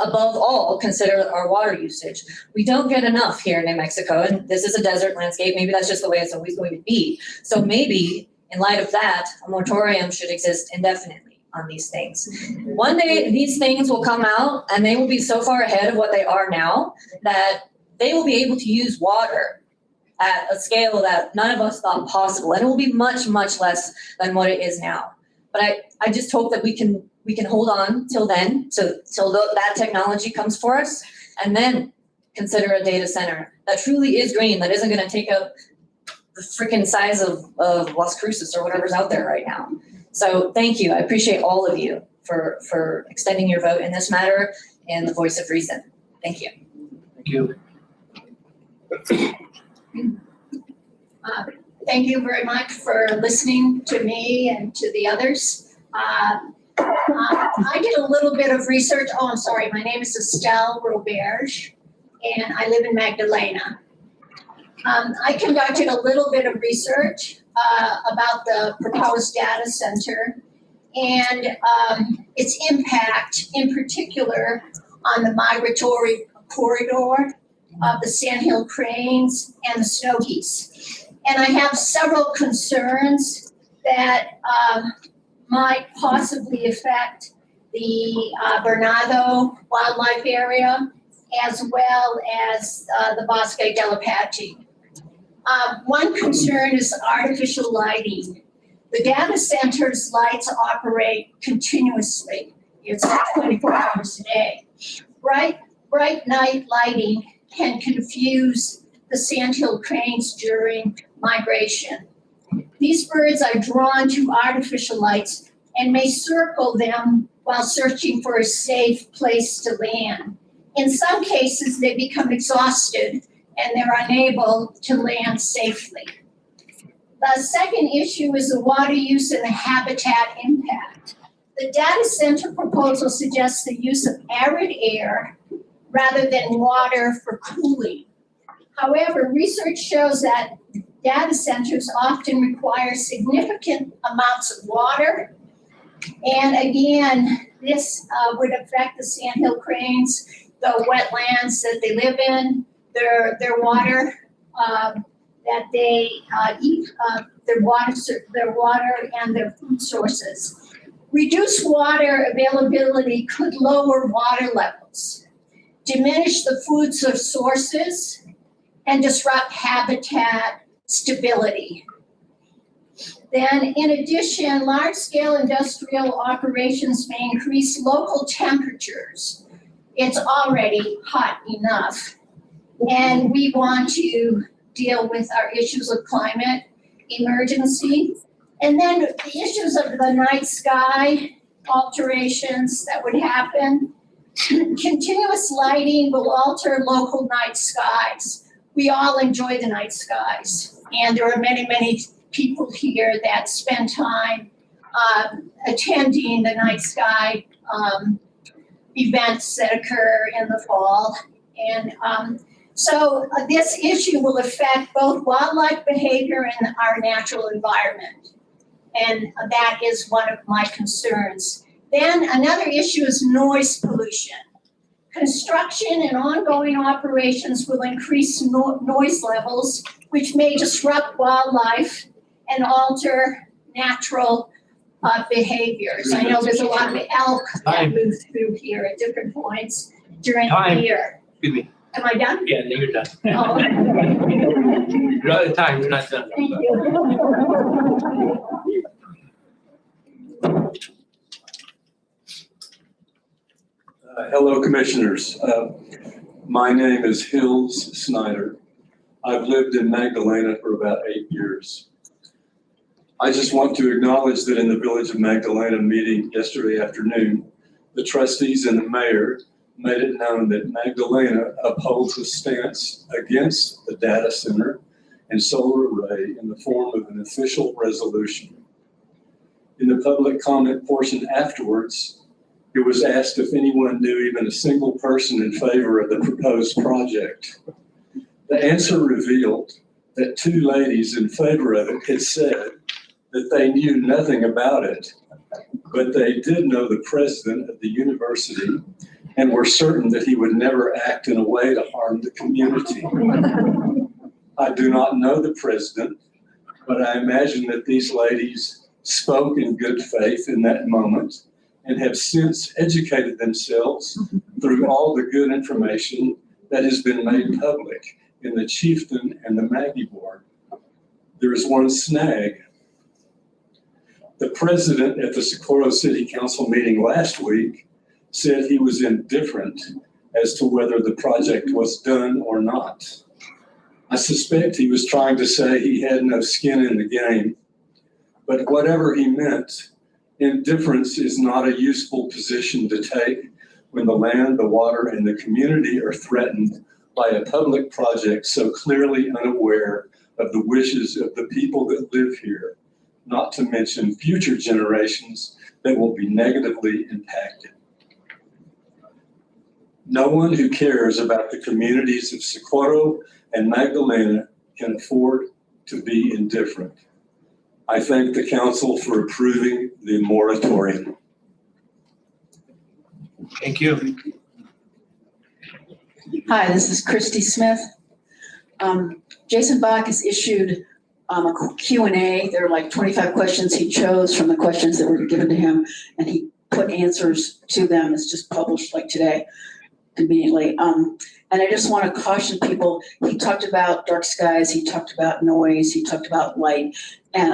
above all, consider our water usage. We don't get enough here in New Mexico, and this is a desert landscape. Maybe that's just the way it's always going to be. So maybe, in light of that, a moratorium should exist indefinitely on these things. One day, these things will come out, and they will be so far ahead of what they are now that they will be able to use water at a scale that none of us thought possible. And it will be much, much less than what it is now. But I just hope that we can hold on till then, till that technology comes for us, and then consider a data center that truly is green, that isn't gonna take up the freaking size of Las Cruces or whatever's out there right now. So thank you. I appreciate all of you for extending your vote in this matter and the voice of reason. Thank you. Thank you. Thank you very much for listening to me and to the others. I did a little bit of research. Oh, I'm sorry. My name is Estelle Roberge, and I live in Magdalena. I conducted a little bit of research about the proposed data center and its impact, in particular, on the migratory corridor of the sandhill cranes and the snow geese. And I have several concerns that might possibly affect the Bernardo wildlife area, as well as the Bosque del Apache. One concern is artificial lighting. The data center's lights operate continuously. It's 24 hours a day. Bright night lighting can confuse the sandhill cranes during migration. These birds are drawn to artificial lights and may circle them while searching for a safe place to land. In some cases, they become exhausted and they're unable to land safely. The second issue is the water use and the habitat impact. The data center proposal suggests the use of arid air rather than water for cooling. However, research shows that data centers often require significant amounts of water. And again, this would affect the sandhill cranes, the wetlands that they live in, their water that they eat, their water and their food sources. Reduced water availability could lower water levels, diminish the food sources, and disrupt habitat stability. Then, in addition, large-scale industrial operations may increase local temperatures. It's already hot enough, and we want to deal with our issues of climate emergency. And then the issues of the night sky alterations that would happen. Continuous lighting will alter local night skies. We all enjoy the night skies, and there are many, many people here that spend time attending the night sky events that occur in the fall. And so this issue will affect both wildlife behavior and our natural environment. And that is one of my concerns. Then another issue is noise pollution. Construction and ongoing operations will increase noise levels, which may disrupt wildlife and alter natural behaviors. I know there's a lot of elk that move through here at different points during the year. Excuse me. Am I done? Yeah, then you're done. Oh. You're out of time, you're not done. Thank you. Hello, Commissioners. My name is Hills Snyder. I've lived in Magdalena for about 8 years. I just want to acknowledge that in the Village of Magdalena meeting yesterday afternoon, the trustees and the mayor made it known that Magdalena upholds a stance against the data center and solar array in the form of an official resolution. In the public comment portion afterwards, it was asked if anyone knew even a single person in favor of the proposed project. The answer revealed that 2 ladies in favor of it had said that they knew nothing about it, but they did know the president of the university and were certain that he would never act in a way to harm the community. I do not know the president, but I imagine that these ladies spoke in good faith in that moment and have since educated themselves through all the good information that has been made public in the Chieftain and the Maggie board. There is one snag. The president at the Socorro City Council meeting last week said he was indifferent as to whether the project was done or not. I suspect he was trying to say he had no skin in the game, but whatever he meant, indifference is not a useful position to take when the land, the water, and the community are threatened by a public project so clearly unaware of the wishes of the people that live here, not to mention future generations that will be negatively impacted. No one who cares about the communities of Socorro and Magdalena can afford to be indifferent. I thank the council for approving the moratorium. Thank you. Hi, this is Christy Smith. Jason Bach has issued a Q&A. There are like 25 questions he chose from the questions that were given to him, and he put answers to them. It's just published like today, conveniently. And I just want to caution people, he talked about dark skies, he talked about noise, he talked about light, and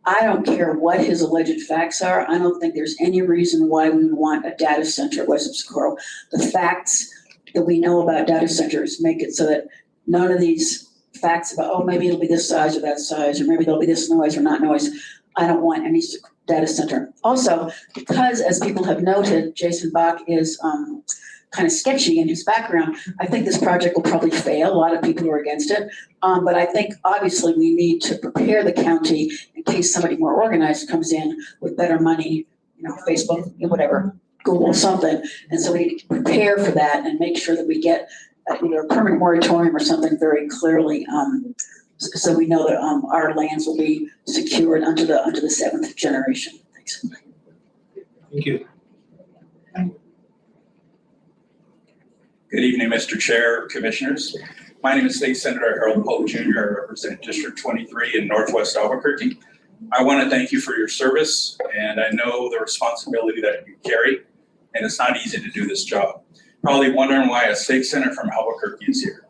I don't care what his alleged facts are. I don't think there's any reason why we would want a data center west of Socorro. The facts that we know about data centers make it so that none of these facts about, oh, maybe it'll be this size or that size, or maybe there'll be this noise or not noise. I don't want any data center. Also, because as people have noted, Jason Bach is kind of sketchy in his background, I think this project will probably fail. A lot of people are against it. But I think obviously we need to prepare the county in case somebody more organized comes in with better money, Facebook, whatever, Google, something. And so we need to prepare for that and make sure that we get either a permanent moratorium or something very clearly, so we know that our lands will be secured unto the seventh generation. Thanks. Thank you. Good evening, Mr. Chair, Commissioners. My name is State Senator Harold Pope Jr. I represent District 23 in Northwest Albuquerque. I want to thank you for your service, and I know the responsibility that you carry, and it's not easy to do this job. Probably wondering why a state senator from Albuquerque is here.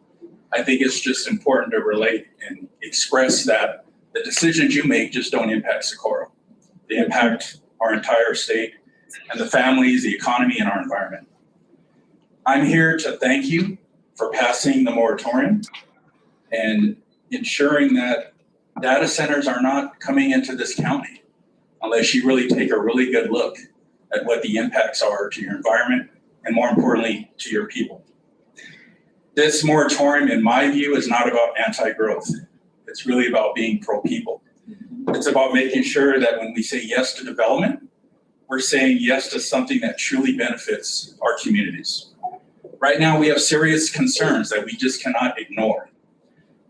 I think it's just important to relate and express that the decisions you make just don't impact Socorro. They impact our entire state and the families, the economy, and our environment. I'm here to thank you for passing the moratorium and ensuring that data centers are not coming into this county unless you really take a really good look at what the impacts are to your environment and, more importantly, to your people. This moratorium, in my view, is not about anti-growth. It's really about being pro-people. It's about making sure that when we say yes to development, we're saying yes to something that truly benefits our communities. Right now, we have serious concerns that we just cannot ignore.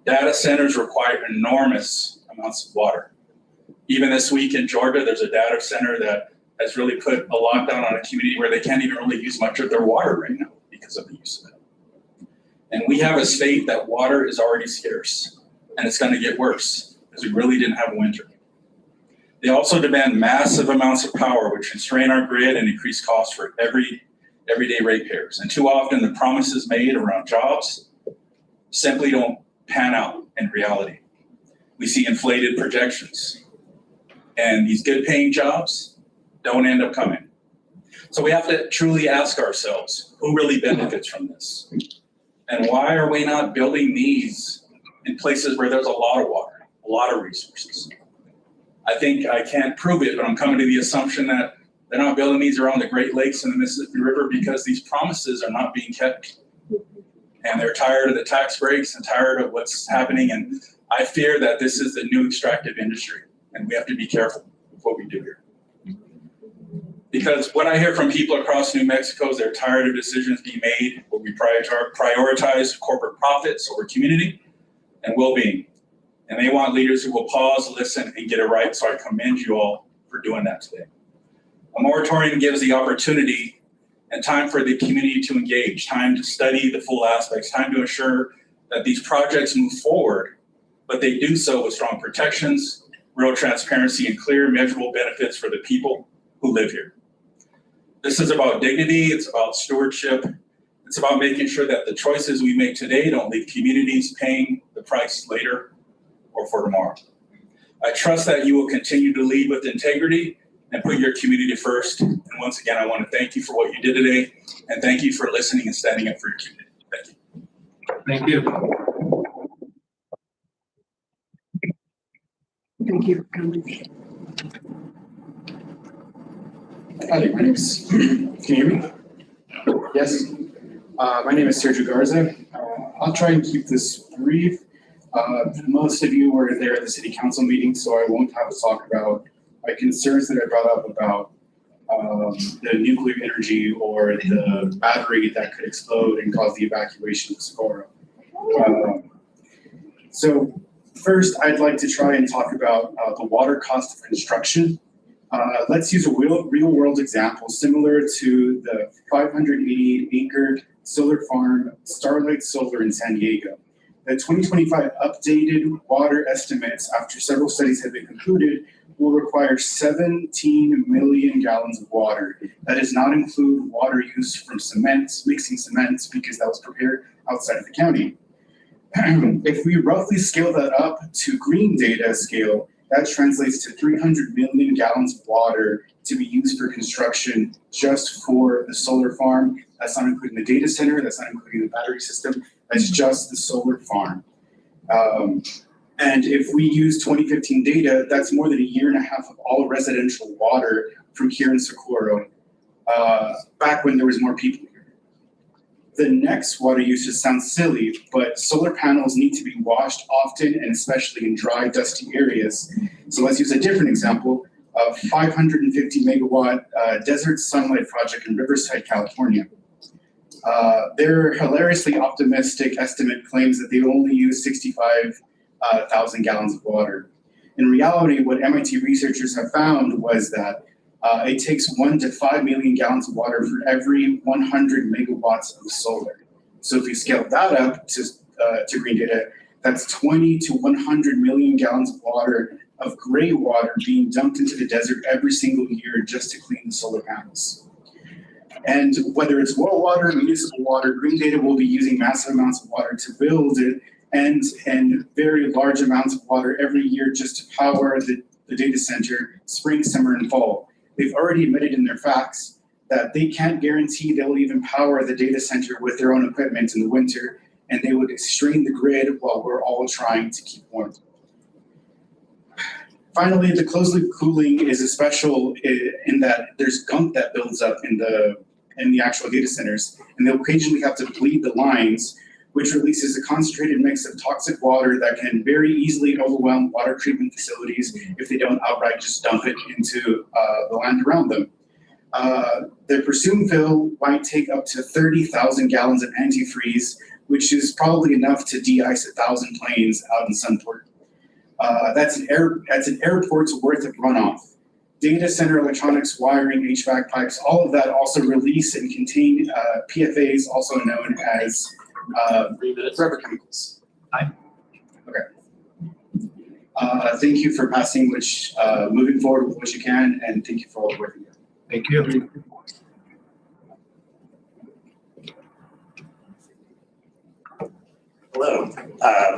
Data centers require enormous amounts of water. Even this week in Georgia, there's a data center that has really put a lockdown on a community where they can't even really use much of their water right now because of the use of it. And we have a state that water is already scarce, and it's going to get worse because we really didn't have a winter. They also demand massive amounts of power, which constrain our grid and increase costs for everyday ratepayers. And too often the promises made around jobs simply don't pan out in reality. We see inflated projections, and these good paying jobs don't end up coming. So we have to truly ask ourselves, who really benefits from this? And why are we not building these in places where there's a lot of water, a lot of resources? I think I can't prove it, but I'm coming to the assumption that they're not building these around the Great Lakes and the Mississippi River because these promises are not being kept. And they're tired of the tax breaks and tired of what's happening. And I fear that this is the new extractive industry, and we have to be careful with what we do here. Because what I hear from people across New Mexico is they're tired of decisions being made where we prioritize corporate profits over community and well-being. And they want leaders who will pause, listen, and get it right. So I commend you all for doing that today. A moratorium gives the opportunity and time for the community to engage, time to study the full aspects, time to ensure that these projects move forward, but they do so with strong protections, real transparency, and clear measurable benefits for the people who live here. This is about dignity, it's about stewardship, it's about making sure that the choices we make today don't leave communities paying the price later or for tomorrow. I trust that you will continue to lead with integrity and put your community first. And once again, I want to thank you for what you did today, and thank you for listening and standing up for your community. Thank you. Thank you. Thank you for coming. Hi, my name is, can you hear me? Yes. My name is Sergio Garza. I'll try and keep this brief. Most of you were there at the city council meeting, so I won't have to talk about my concerns that I brought up about the nuclear energy or the battery that could explode and cause the evacuation of Socorro. So first, I'd like to try and talk about the water cost of construction. Let's use a real world example similar to the 588-acre solar farm Starlight Solar in San Diego. The 2025 updated water estimates after several studies have been concluded will require 17 million gallons of water. That does not include water used from cements, mixing cements, because that was prepared outside of the county. If we roughly scale that up to green data scale, that translates to 300 million gallons of water to be used for construction just for the solar farm. That's not including the data center, that's not including the battery system, that's just the solar farm. And if we use 2015 data, that's more than a year and a half of all residential water from here in Socorro, back when there was more people here. The next water usage sounds silly, but solar panels need to be washed often and especially in dry, dusty areas. So let's use a different example of 550 megawatt desert sunlight project in Riverside, California. Their hilariously optimistic estimate claims that they only use 65,000 gallons of water. In reality, what MIT researchers have found was that it takes 1 to 5 million gallons of water for every 100 megawatts of solar. So if you scale that up to green data, that's 20 to 100 million gallons of water of gray water being dumped into the desert every single year just to clean the solar panels. And whether it's well water, municipal water, green data will be using massive amounts of water to build it and very large amounts of water every year just to power the data center spring, summer, and fall. They've already admitted in their facts that they can't guarantee they'll even power the data center with their own equipment in the winter, and they would strain the grid while we're all trying to keep warm. Finally, the closed loop cooling is special in that there's gunk that builds up in the actual data centers, and they'll occasionally have to bleed the lines, which releases a concentrated mix of toxic water that can very easily overwhelm water treatment facilities if they don't outright just dump it into the land around them. The presumed fill might take up to 30,000 gallons of antifreeze, which is probably enough to de-ice 1,000 planes out in Sunport. That's an airport's worth of runoff. Data center electronics, wiring, HVAC pipes, all of that also release and contain PFAs, also known as rubber chemicals. Okay. Thank you for passing, moving forward with what you can, and thank you for all the work you do. Thank you. Hello,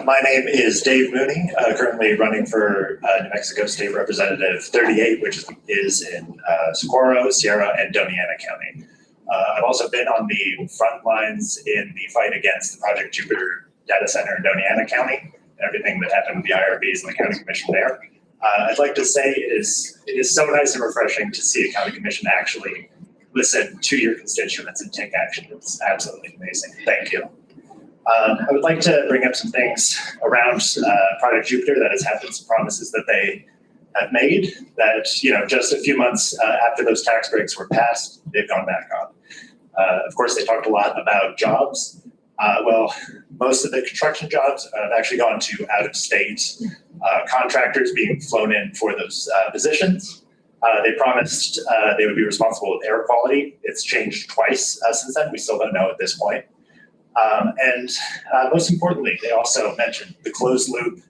my name is Dave Mooney, currently running for New Mexico State Representative 38, which is in Socorro, Sierra, and Doñana County. I've also been on the front lines in the fight against the Project Jupiter data center in Doñana County, everything that happened with the IRBs and the county commission there. I'd like to say it is so nice and refreshing to see a county commission actually listen to your constituents and take action. It's absolutely amazing. Thank you. I would like to bring up some things around Project Jupiter that has happened, some promises that they have made that, just a few months after those tax breaks were passed, they've gone back on. Of course, they talked a lot about jobs. Well, most of the construction jobs have actually gone to out-of-state contractors being flown in for those positions. They promised they would be responsible with air quality. It's changed twice since then. We still don't know at this point. And most importantly, they also mentioned the closed loop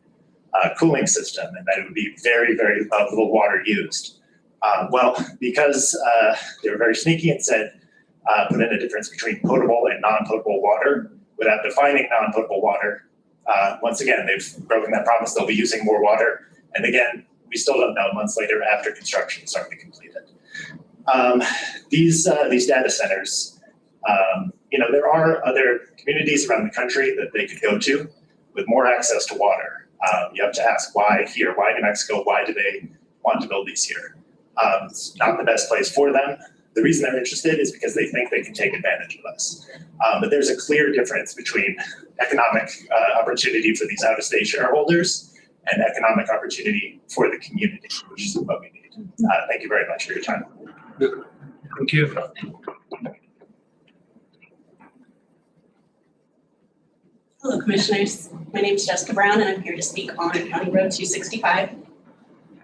cooling system and that it would be very, very little water used. Well, because they were very sneaky and said, put in a difference between potable and non-potable water without defining non-potable water. Once again, they've broken that promise. They'll be using more water And again, we still don't know months later after construction is already completed. These data centers, there are other communities around the country that they could go to with more access to water. You have to ask why here, why New Mexico, why do they want to build these here? It's not the best place for them. The reason they're interested is because they think they can take advantage of us. But there's a clear difference between economic opportunity for these out-of-state shareholders and economic opportunity for the community, which is what we need. Thank you very much for your time. Thank you. Hello, Commissioners. My name is Jessica Brown, and I'm here to speak on County Road 265.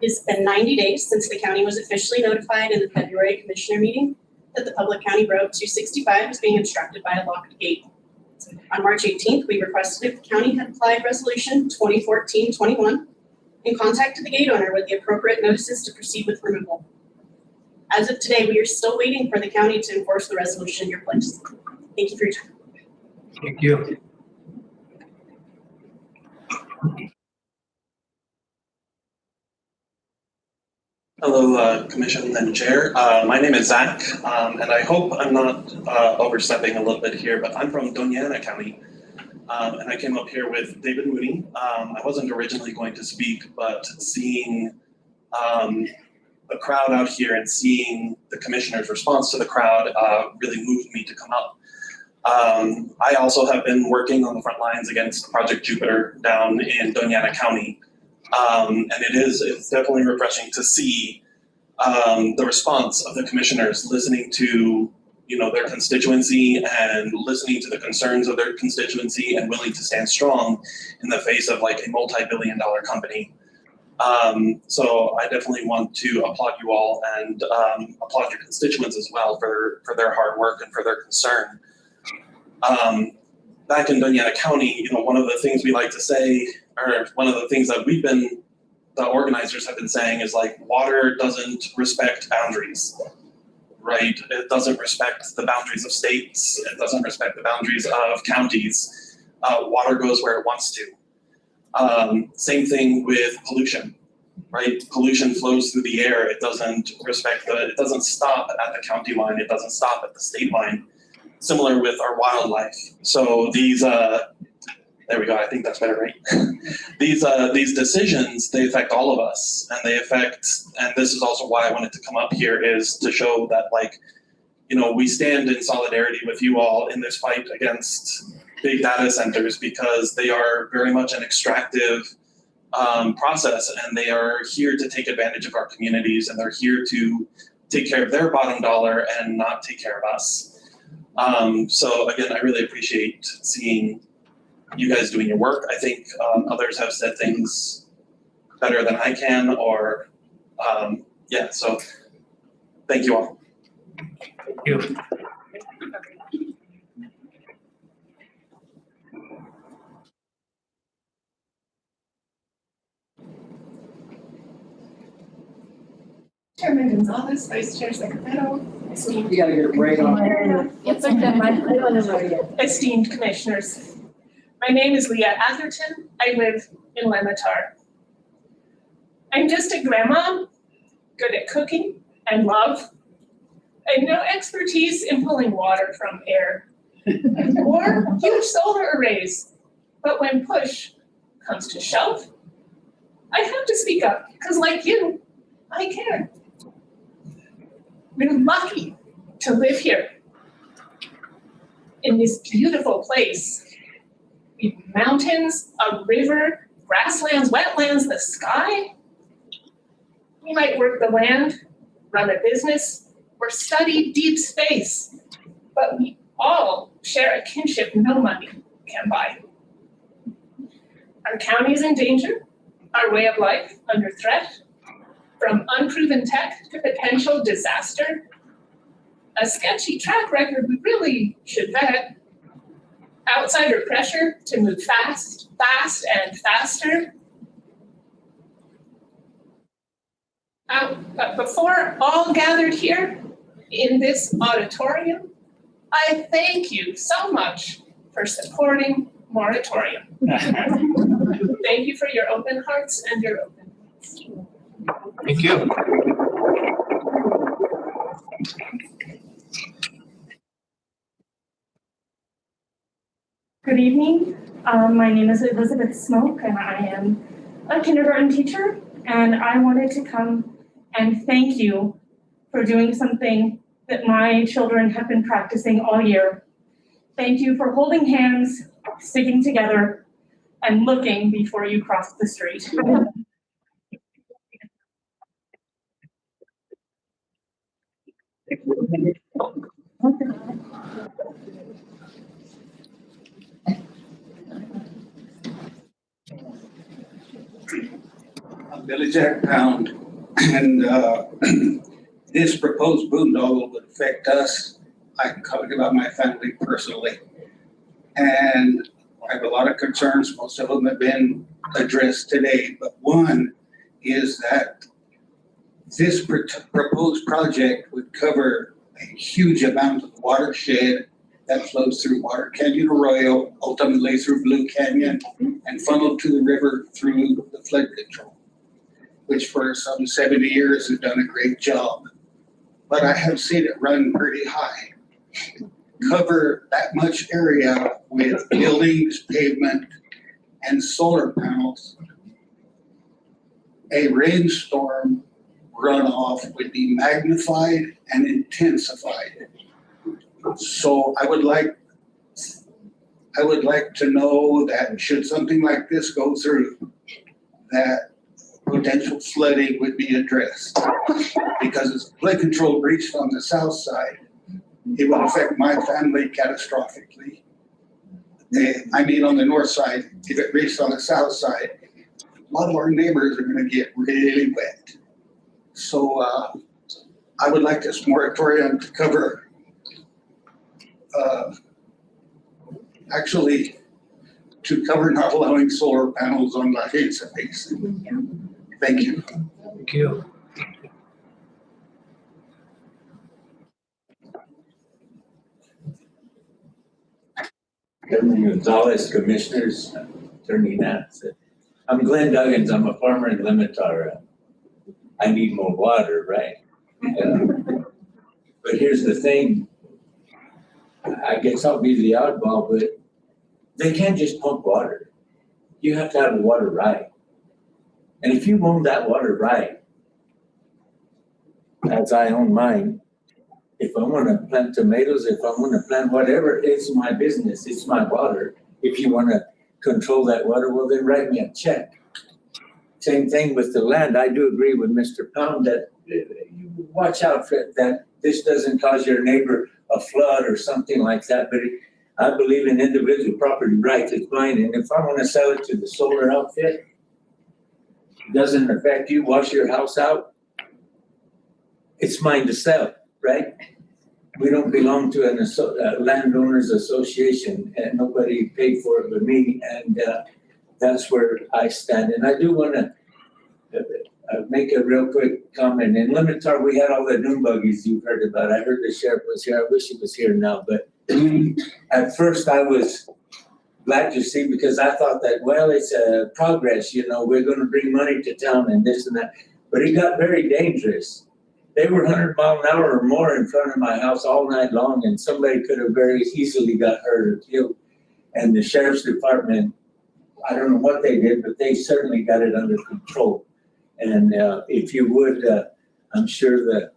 It's been 90 days since the county was officially notified in the February Commissioner meeting that the public County Road 265 is being obstructed by a locked gate. On March 18th, we requested if the county had applied Resolution 2014-21 and contacted the gate owner with the appropriate notices to proceed with removal. As of today, we are still waiting for the county to enforce the resolution in your place. Thank you for your time. Thank you. Hello, Commission and Chair. My name is Zach, and I hope I'm not overstepping a little bit here, but I'm from Doña Ana County, and I came up here with David Mooney. I wasn't originally going to speak, but seeing the crowd out here and seeing the Commissioner's response to the crowd really moved me to come up. I also have been working on the front lines against Project Jupiter down in Doña Ana County. And it's definitely refreshing to see the response of the commissioners listening to their constituency and listening to the concerns of their constituency and willing to stand strong in the face of like a multi-billion-dollar company. So I definitely want to applaud you all and applaud your constituents as well for their hard work and for their concern. Back in Doña Ana County, one of the things we like to say, or one of the things that the organizers have been saying is like, water doesn't respect boundaries, right? It doesn't respect the boundaries of states. It doesn't respect the boundaries of counties. Water goes where it wants to. Same thing with pollution, right? Pollution flows through the air. It doesn't stop at the county line. It doesn't stop at the state line. Similar with our wildlife. So these, there we go, I think that's better, right? These decisions, they affect all of us, and and this is also why I wanted to come up here, is to show that we stand in solidarity with you all in this fight against big data centers, because they are very much an extractive process, and they are here to take advantage of our communities, and they're here to take care of their bottom dollar and not take care of us. So again, I really appreciate seeing you guys doing your work. I think others have said things better than I can, or so thank you all. Thank you. Chairman Gonzalez, Vice Chair Sacramento. You gotta get a break on. Esteemed Commissioners, my name is Leah Atherton. I live in Lematar. I'm just a grandma, good at cooking and love. I have no expertise in pulling water from air or huge solar arrays. But when push comes to shove, I have to speak up, because like you, I care. We're lucky to live here in this beautiful place. We have mountains, a river, grasslands, wetlands, the sky. We might work the land, run a business, or study deep space, but we all share a kinship no money can buy. Our county is in danger, our way of life under threat, from unproven tech to potential disaster. A sketchy track record we really should vet. Outsider pressure to move fast and faster. But before all gathered here in this auditorium, I thank you so much for supporting moratorium. Thank you for your open hearts and your open minds. Thank you. Good evening. My name is Elizabeth Smoke, and I am a kindergarten teacher. And I wanted to come and thank you for doing something that my children have been practicing all year. Thank you for holding hands, sticking together, and looking before you cross the street. I'm Billy Jack Pound, and this proposed boondoggle would affect us. I can talk about my family personally. And I have a lot of concerns. Most of them have been addressed today, but one is that this proposed project would cover a huge amount of watershed that flows through Water Canyon Arroyo, ultimately through Blue Canyon, and funneled to the river through the flood control, which for some 70 years has done a great job. But I have seen it run pretty high. Cover that much area with buildings, pavement, and solar panels. A rainstorm runoff would be magnified and intensified. So I would like to know that should something like this go through, that potential flooding would be addressed. Because it's flood control breached on the south side, it will affect my family catastrophically. I mean, on the north side, if it breached on the south side, a lot of our neighbors are gonna get really wet. So I would like this moratorium to cover, actually, to cover not allowing solar panels on La Mesa Basin. Thank you. Thank you. Chairman Gonzalez, Commissioners, Attorney Nats. I'm Glenn Duggins. I'm a farmer in Limitar. I need more water, right? But here's the thing. I guess I'll be the oddball, but they can't just pump water. You have to have the water right. And if you own that water right, as I own mine, if I want to plant tomatoes, if I want to plant whatever, it's my business, it's my water. If you want to control that water, well, then write me a check. Same thing with the land. I do agree with Mr. Pound that you watch out for that this doesn't cause your neighbor a flood or something like that. But I believe in individual property rights. It's mine. And if I want to sell it to the solar outfit, it doesn't affect you, wash your house out, it's mine to sell, right? We don't belong to a landowners association, and nobody paid for it but me, and that's where I stand. And I do want to make a real quick comment. In Limitar, we had all the dune buggies you've heard about. I heard the sheriff was here. I wish he was here now, but at first I was glad to see, because I thought that, well, it's a progress, you know, we're going to bring money to town and this and that, but it got very dangerous. They were 100 miles an hour or more in front of my house all night long, and somebody could have very easily got hurt or killed. And the sheriff's department, I don't know what they did, but they certainly got it under control. And if you would, I'm sure that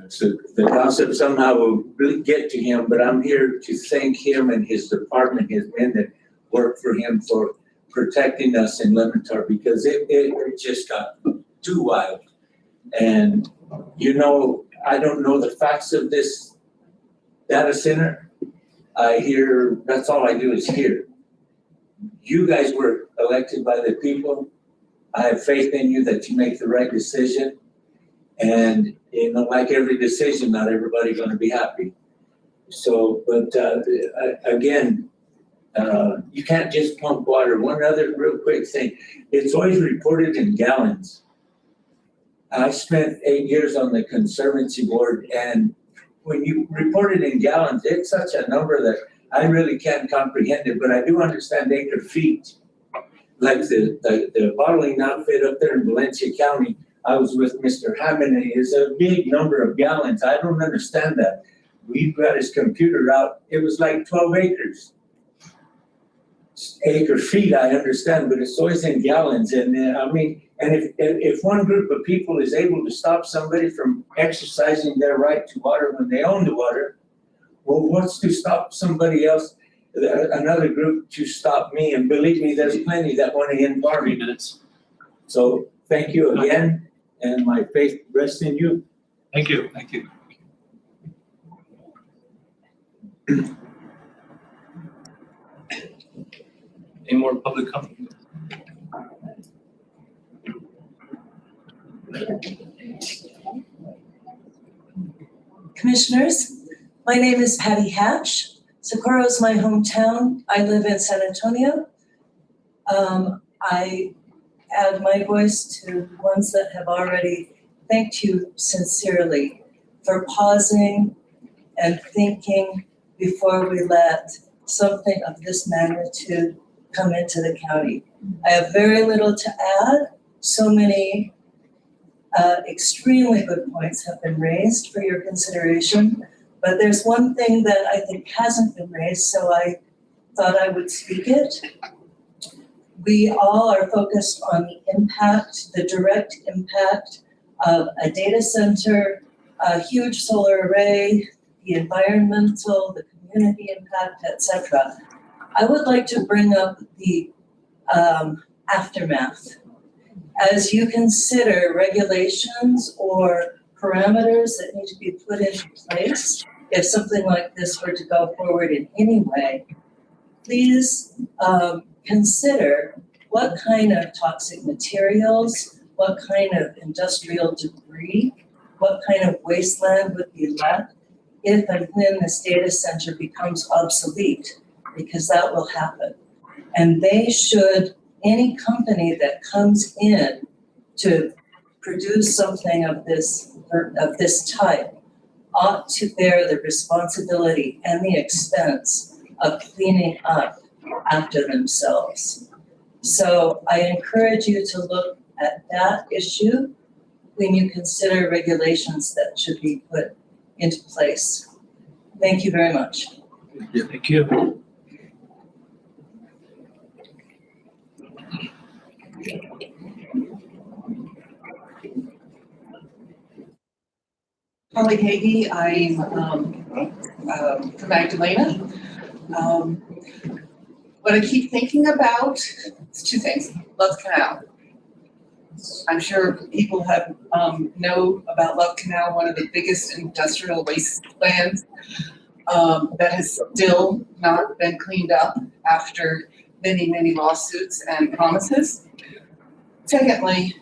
so the gossip somehow will really get to him, but I'm here to thank him and his department, his men that work for him, for protecting us in Limitar, because it just got too wild. And you know, I don't know the facts of this data center. I hear, that's all I do is hear. You guys were elected by the people. I have faith in you that you make the right decision. And, you know, like every decision, not everybody's going to be happy. So, but again, you can't just pump water. One other real quick thing, it's always reported in gallons. I spent 8 years on the Conservancy Board, and when you report it in gallons, it's such a number that I really can't comprehend it, but I do understand acre feet. Like the bottling outfit up there in Valencia County I was with Mr. Hammond, is a big number of gallons. I don't understand that. We've got his computer out, it was like 12 acres. Acre feet, I understand, but it's always in gallons. And I mean, and if one group of people is able to stop somebody from exercising their right to water when they own the water, well, what's to stop somebody else, another group to stop me? And believe me, there's plenty that want to end farming. So thank you again, and my faith rests in you. Thank you, thank you. Any more public comment? Commissioners, my name is Patty Hatch. Socorro is my hometown. I live in San Antonio. I add my voice to ones that have already thanked you sincerely for pausing and thinking before we let something of this magnitude come into the county. I have very little to add. So many extremely good points have been raised for your consideration, but there's one thing that I think hasn't been raised, so I thought I would speak it. We all are focused on the impact, the direct impact of a data center, a huge solar array, the environmental, the community impact, etc. I would like to bring up the aftermath. As you consider regulations or parameters that need to be put into place, if something like this were to go forward in any way, please consider what kind of toxic materials, what kind of industrial debris, what kind of wasteland would be left if and when this data center becomes obsolete, because that will happen. And they should, any company that comes in to produce something of this type ought to bear the responsibility and the expense of cleaning up after themselves. So I encourage you to look at that issue when you consider regulations that should be put into place. Thank you very much. Thank you. Holly Hagee, I'm from Magdalena. What I keep thinking about is two things. Love Canal. I'm sure people have know about Love Canal, one of the biggest industrial wastelands that has still not been cleaned up after many, many lawsuits and promises. Secondly,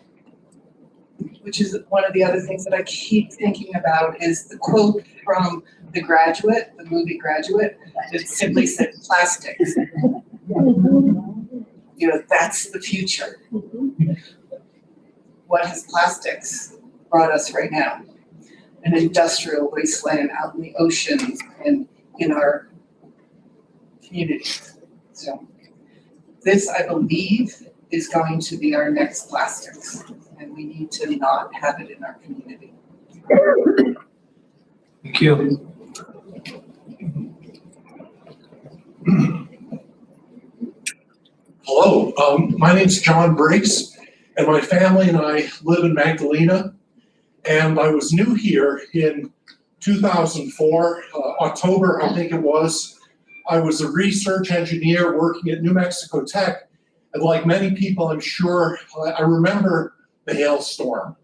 which is one of the other things that I keep thinking about, is the quote from The Graduate, the movie Graduate, that simply said plastics. You know, that's the future. What has plastics brought us right now? An industrial wasteland out in the oceans and in our communities. So this, I believe, is going to be our next plastics, and we need to not have it in our community. Thank you. Hello, my name's John Briggs, and my family and I live in Magdalena. And I was new here in 2004, October, I think it was. I was a research engineer working at New Mexico Tech. And like many people, I'm sure, I remember the hailstorm.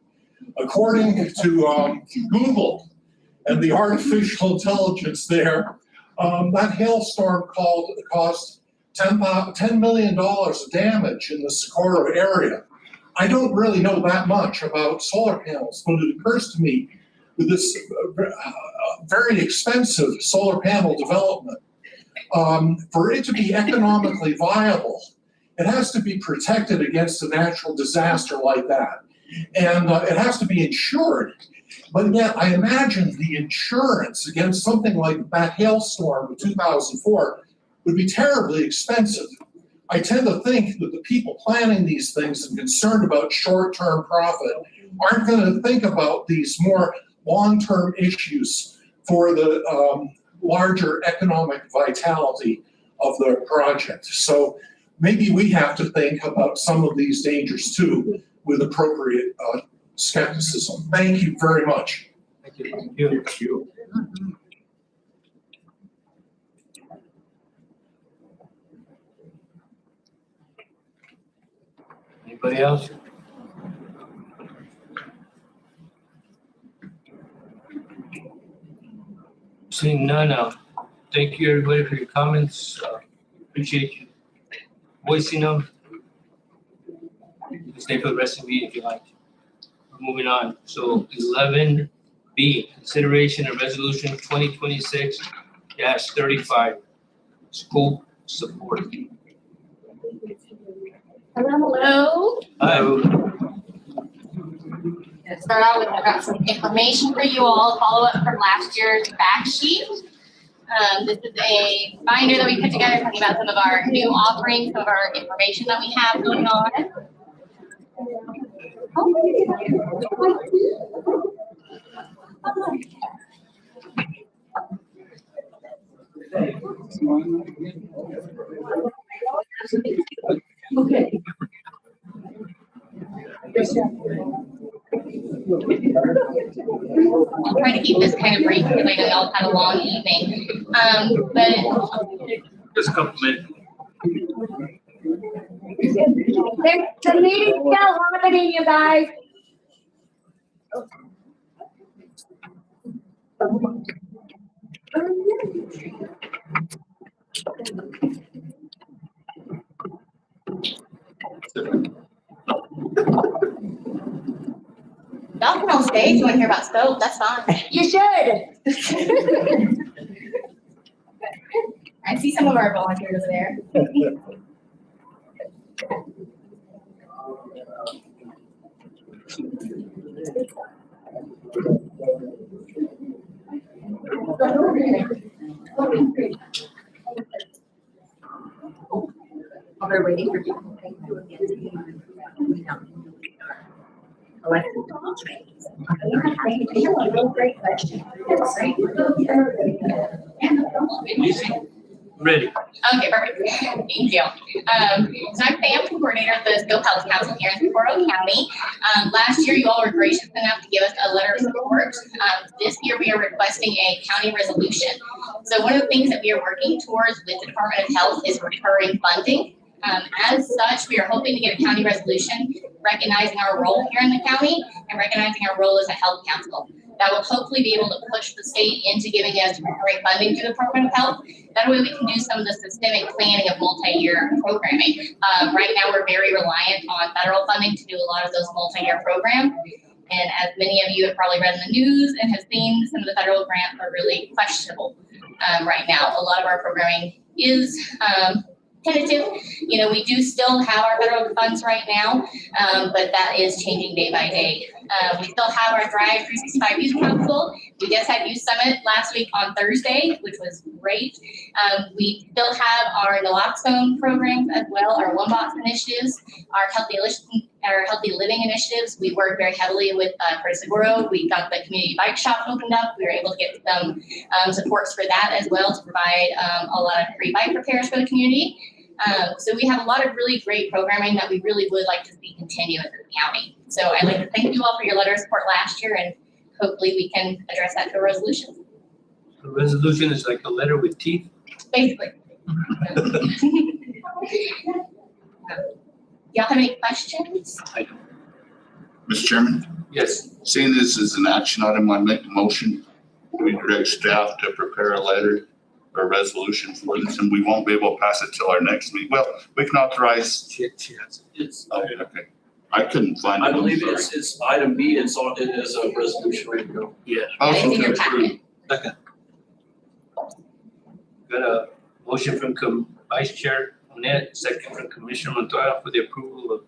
According to Google and the artificial intelligence there, that hailstorm caused $10 million of damage in the Socorro area. I don't really know that much about solar panels, but it occurs to me with this very expensive solar panel development, for it to be economically viable, it has to be protected against a natural disaster like that. And it has to be insured. But yet I imagine the insurance against something like that hailstorm of 2004 would be terribly expensive. I tend to think that the people planning these things and concerned about short-term profit aren't gonna think about these more long-term issues for the larger economic vitality of the project. So maybe we have to think about some of these dangers too with appropriate skepticism. Thank you very much. Thank you. Thank you. Anybody else? Seeing none, thank you everybody for your comments. Appreciate you voicing them. You can stay for the rest of the meeting if you like. We're moving on. So 11B, consideration of resolution 2026-35, school support. Hello. Hi. Let's start out with, I've got some information for you all, follow up from last year's fact sheet. This is a binder that we put together talking about some of our new offerings, some of our information that we have going on. Okay. I'll try to keep this kind of brief because I know y'all had a long evening. But Just a couple minutes. the meeting's still happening, you guys. Y'all can all stay if you want to hear about scope, that's fine. You should. I see some of our volunteers over there. While they're waiting for you. Great question. Ready. Okay, perfect. Thank you. So I'm Pam, coordinator of the Scope Health Council here in Socorro County. Last year, you all were gracious enough to give us a letter of support. This year, we are requesting a county resolution. So one of the things that we are working towards with the Department of Health is recurring funding. As such, we are hoping to get a county resolution recognizing our role here in the county and recognizing our role as a health council. That will hopefully be able to push the state into giving us recurring funding through the Department of Health. That way we can do some of the systemic planning of multi-year programming. Right now, we're very reliant on federal funding to do a lot of those multi-year programs. And as many of you have probably read in the news and have seen, some of the federal grants are really questionable right now. A lot of our programming is tentative. You know, we do still have our federal funds right now, but that is changing day by day. We still have our Thrive 365 Youth Council. We just had Youth Summit last week on Thursday, which was great. We still have our naloxone programs as well, our one box initiatives, our healthy living initiatives. We work very heavily with Curtis Agoro. We got the community bike shop opened up. We were able to get some supports for that as well to provide a lot of free bike repairs for the community. So we have a lot of really great programming that we really would like to see continue in the county. So I'd like to thank you all for your letter of support last year, and hopefully we can address that to a resolution. The resolution is like a letter with teeth. Basically. Y'all have any questions? Mr. Chairman? Yes. Seeing this as an action item, I make a motion. We direct staff to prepare a letter or resolution for this, and we won't be able to pass it till our next meeting. Well, we can authorize. It's, Oh, okay. I couldn't find it. I believe it's item B, it is a resolution ready to go. Yeah. It's in your packet. Second. Got a motion from Vice Chair Net, second from Commissioner Montoya for the approval of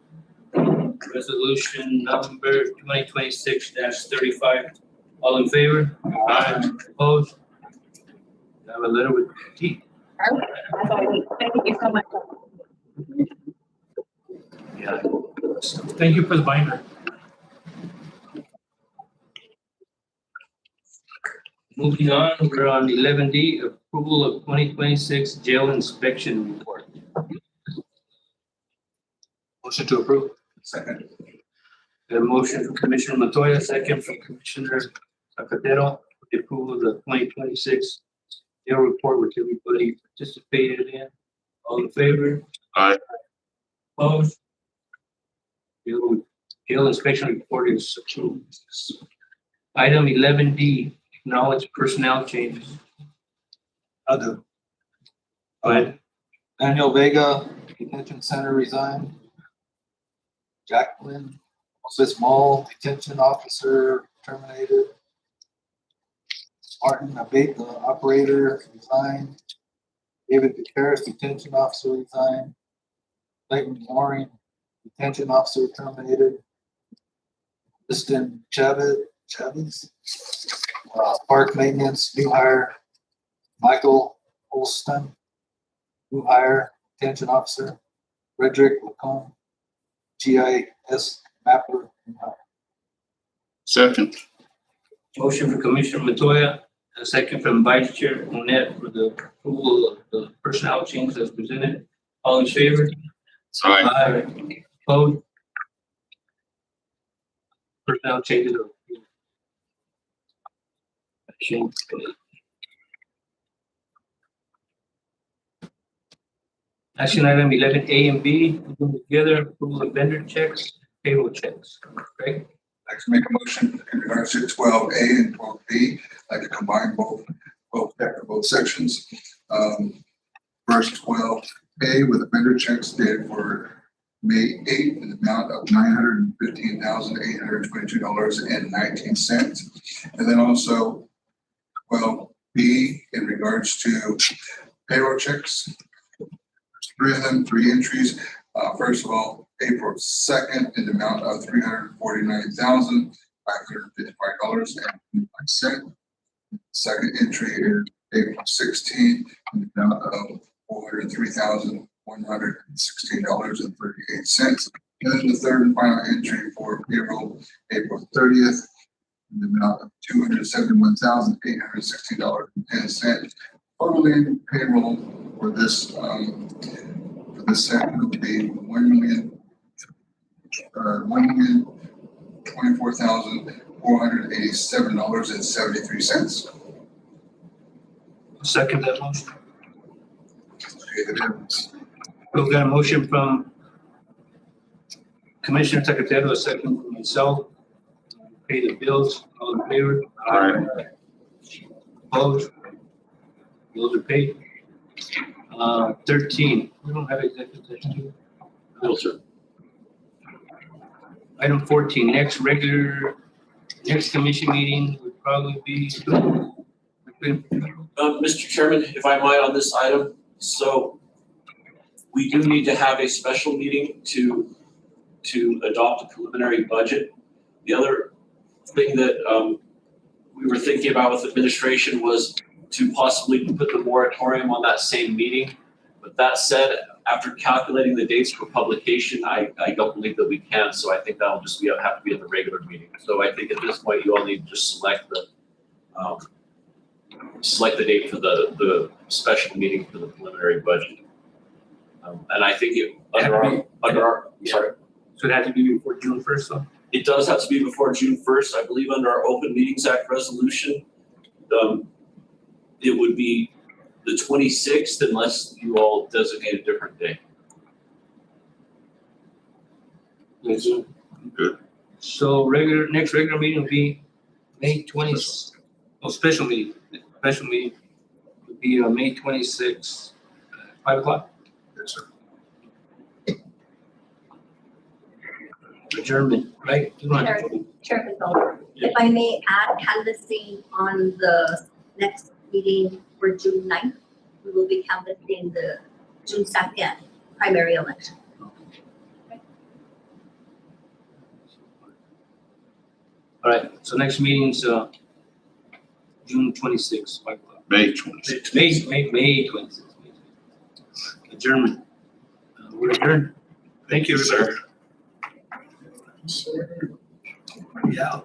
resolution number 2026-35. All in favor? Aye. Opposed? I have a letter with teeth. Thank you so much. Yeah. Thank you for the binder. Moving on, we're on 11D, approval of 2026 jail inspection report. Motion to approve. Second. A motion from Commissioner Montoya, second from Commissioner Zacatero, for the approval of the 2026 jail report, which everybody participated in. All in favor? Aye. Opposed? Jail inspection report is approved. Item 11D, acknowledge personnel changes. Other. Go ahead. Daniel Vega, detention center resigned. Jacqueline Mall, detention officer terminated. Martin Abate, the operator, resigned. David Gutierrez, detention officer, resigned. Clayton Mooring, detention officer, terminated. Liston Chavez, park maintenance, new hire. Michael Holston, new hire, detention officer. Frederick Lacombe, GIS mapper, new hire. Second. Motion for Commissioner Montoya, a second from Vice Chair Monette for the approval of the personnel changes as presented. All in favor? Aye. Opposed? Personnel changes are approved. Action item 11A and B, together, approval of vendor checks, payroll checks. Greg? I'd like to make a motion in regards to 12A and 12B. I'd like to combine both sections. First 12A with the vendor checks dated for May 8th in the amount of $915,822.19. And then also 12B in regards to payroll checks. There's 3 of them, 3 entries. First of all, April 2nd in the amount of $349,555.25. Second entry is April 16th in the amount of $403,116.38. And then the third and final entry for payroll, April 30th in the amount of $271,816.10. Totaling payroll for this section would be $1,024,487.73. Second that motion. We've got a motion from Commissioner Zacatero, a second from myself. Pay the bills. All in favor? Aye. Opposed? Bills are paid. 13, we don't have executive session. No, sir. Item 14, next commission meeting would probably be. Mr. Chairman, if I might on this item, so we do need to have a special meeting to adopt a preliminary budget. The other thing that we were thinking about with administration was to possibly put the moratorium on that same meeting. But that said, after calculating the dates for publication, I don't believe that we can. So I think that'll just have to be at the regular meeting. So I think at this point, you all need to just select the date for the special meeting for the preliminary budget. And I think sorry. So it had to be before June 1st, though? It does have to be before June 1st. I believe under our Open Meetings Act resolution, it would be the 26th unless you all designate a different day. Good. So next regular meeting will be May 20th. Oh, special meeting would be May 26th, 5 o'clock. Yes, sir. Adjournment, right? Chairman Bowler, if I may add canvassing on the next meeting for June 9th, we will be canvassing the June 2nd primary election. All right, so next meeting's June 26th, 5 o'clock. May 26th. May 26th. Adjournment. We're adjourned. Thank you, everybody. Sir. Yeah.